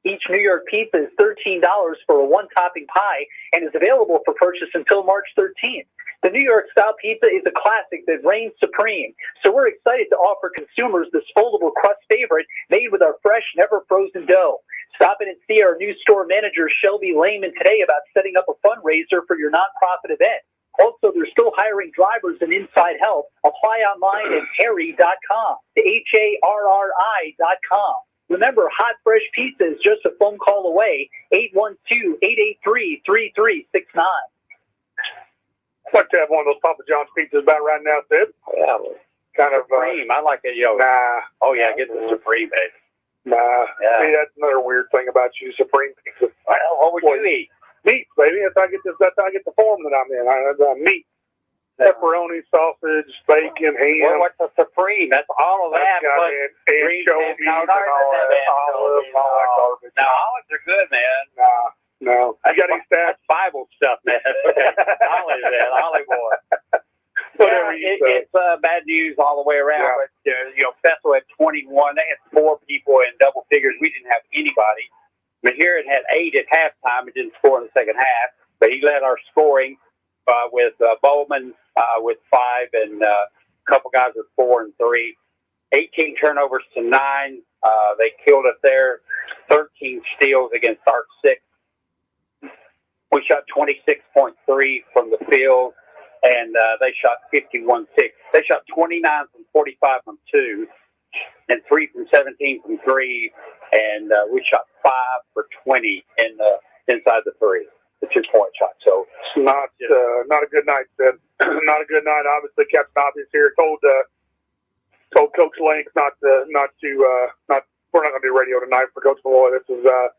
Each New York pizza is $13 for a one-topping pie and is available for purchase until March 13th. The New York-style pizza is a classic that reigns supreme, so we're excited to offer consumers this foldable crust favorite made with our fresh, never-frozen dough. Stop in and see our new store manager, Shelby Lehman, today about setting up a fundraiser for your nonprofit event. Also, they're still hiring drivers and inside help. Apply online at harry.com, HARRI.com. Remember, hot, fresh pizza is just a phone call away, 812-883-3369. I'd like to have one of those Papa John's pizzas about right now, Sid. Yeah. Kind of. Supreme. I like it, yo. Nah. Oh, yeah, get the Supreme, baby. Nah. Yeah. See, that's another weird thing about you, Supreme pizza. What would you eat? Meat, baby. That's how I get this. That's how I get the form that I'm in. Meat. Pepperoni, sausage, bacon, ham. Well, what's a Supreme? That's all of that. Anchovies and all that olives, all that garbage. No, olives are good, man. No. You got any stats? That's Bible stuff, man. Okay. Olive, man. Olive oil. Whatever you say. It's bad news all the way around. Yeah. But, Fessel had 21. They had 4 people in double figures. We didn't have anybody. Mahiran had 8 at halftime. It didn't score in the second half. But he led our scoring with Bowman with 5 and a couple guys with 4 and 3. 18 turnovers to 9. They killed us there. 13 steals against our 6. We shot 26.3 from the field, and they shot 51.6. They shot 29 from 45 from 2, and 3 from 17 from 3, and we shot 5 for 20 inside the 3, the 2-point shot. So it's not a good night, Sid. Not a good night. Obviously, Captain Obvious here told Coach Link not. We're not going to do radio tonight for Coach Malloy. This is a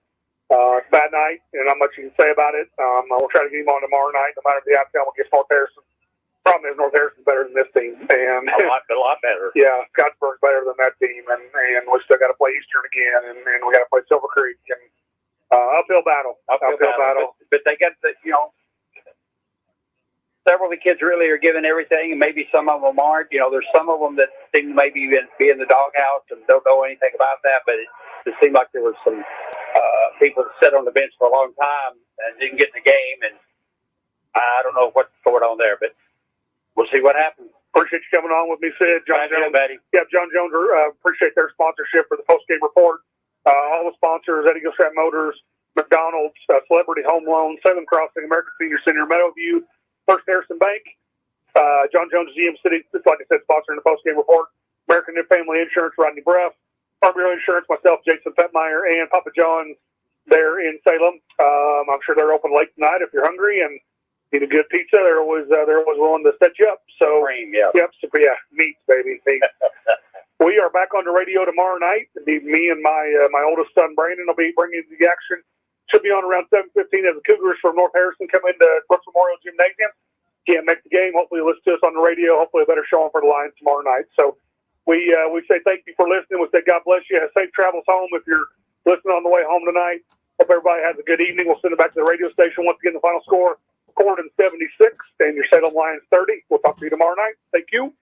bad night, and not much you can say about it. We'll try to get him on tomorrow night, no matter if the outcome against North Harrison. Problem is North Harrison's better than this team, and a lot better. Yeah, Scottsburg's better than that team, and we still got to play Eastern again, and we got to play Silver Creek, and uphill battle. But they got several of the kids really are giving everything, and maybe some of them aren't. There's some of them that seem to maybe be in the doghouse and don't know anything about that, but it seemed like there were some people that sat on the bench for a long time and didn't get in the game, and I don't know what's going on there, but we'll see what happens. Appreciate you coming on with me, Sid. John Jones. Buddy. Yeah, John Jones. Appreciate their sponsorship for the post-game report. All the sponsors, Eddie Gilstrap Motors, McDonald's, Celebrity Home Loan, Salem Crossing, American Senior Center, Meadowview, First Harrison Bank, John Jones, GM City, just like I said, sponsoring the post-game report. American Family Insurance, Rodney Bruff, Farm Bureau Insurance, myself, Jason Petmeyer, and Papa John's there in Salem. I'm sure they're open late tonight if you're hungry and need a good pizza. They're always willing to set you up. So, meat, baby, meat. We are back on the radio tomorrow night. Me and my oldest son, Brandon, will be bringing you the action. Should be on around 7:15 as the Cougars from North Harrison come into Brooks Memorial Gymnasium. Can't make the game. Hopefully you'll listen to us on the radio. Hopefully a better showing for the Lions tomorrow night. So we say thank you for listening. We say God bless you. Have safe travels home if you're listening on the way home tonight. Hope everybody has a good evening. We'll send it back to the radio station. Once again, the final score, Corydon 76 and your Salem Lions 30. We'll talk to you tomorrow night. Thank you.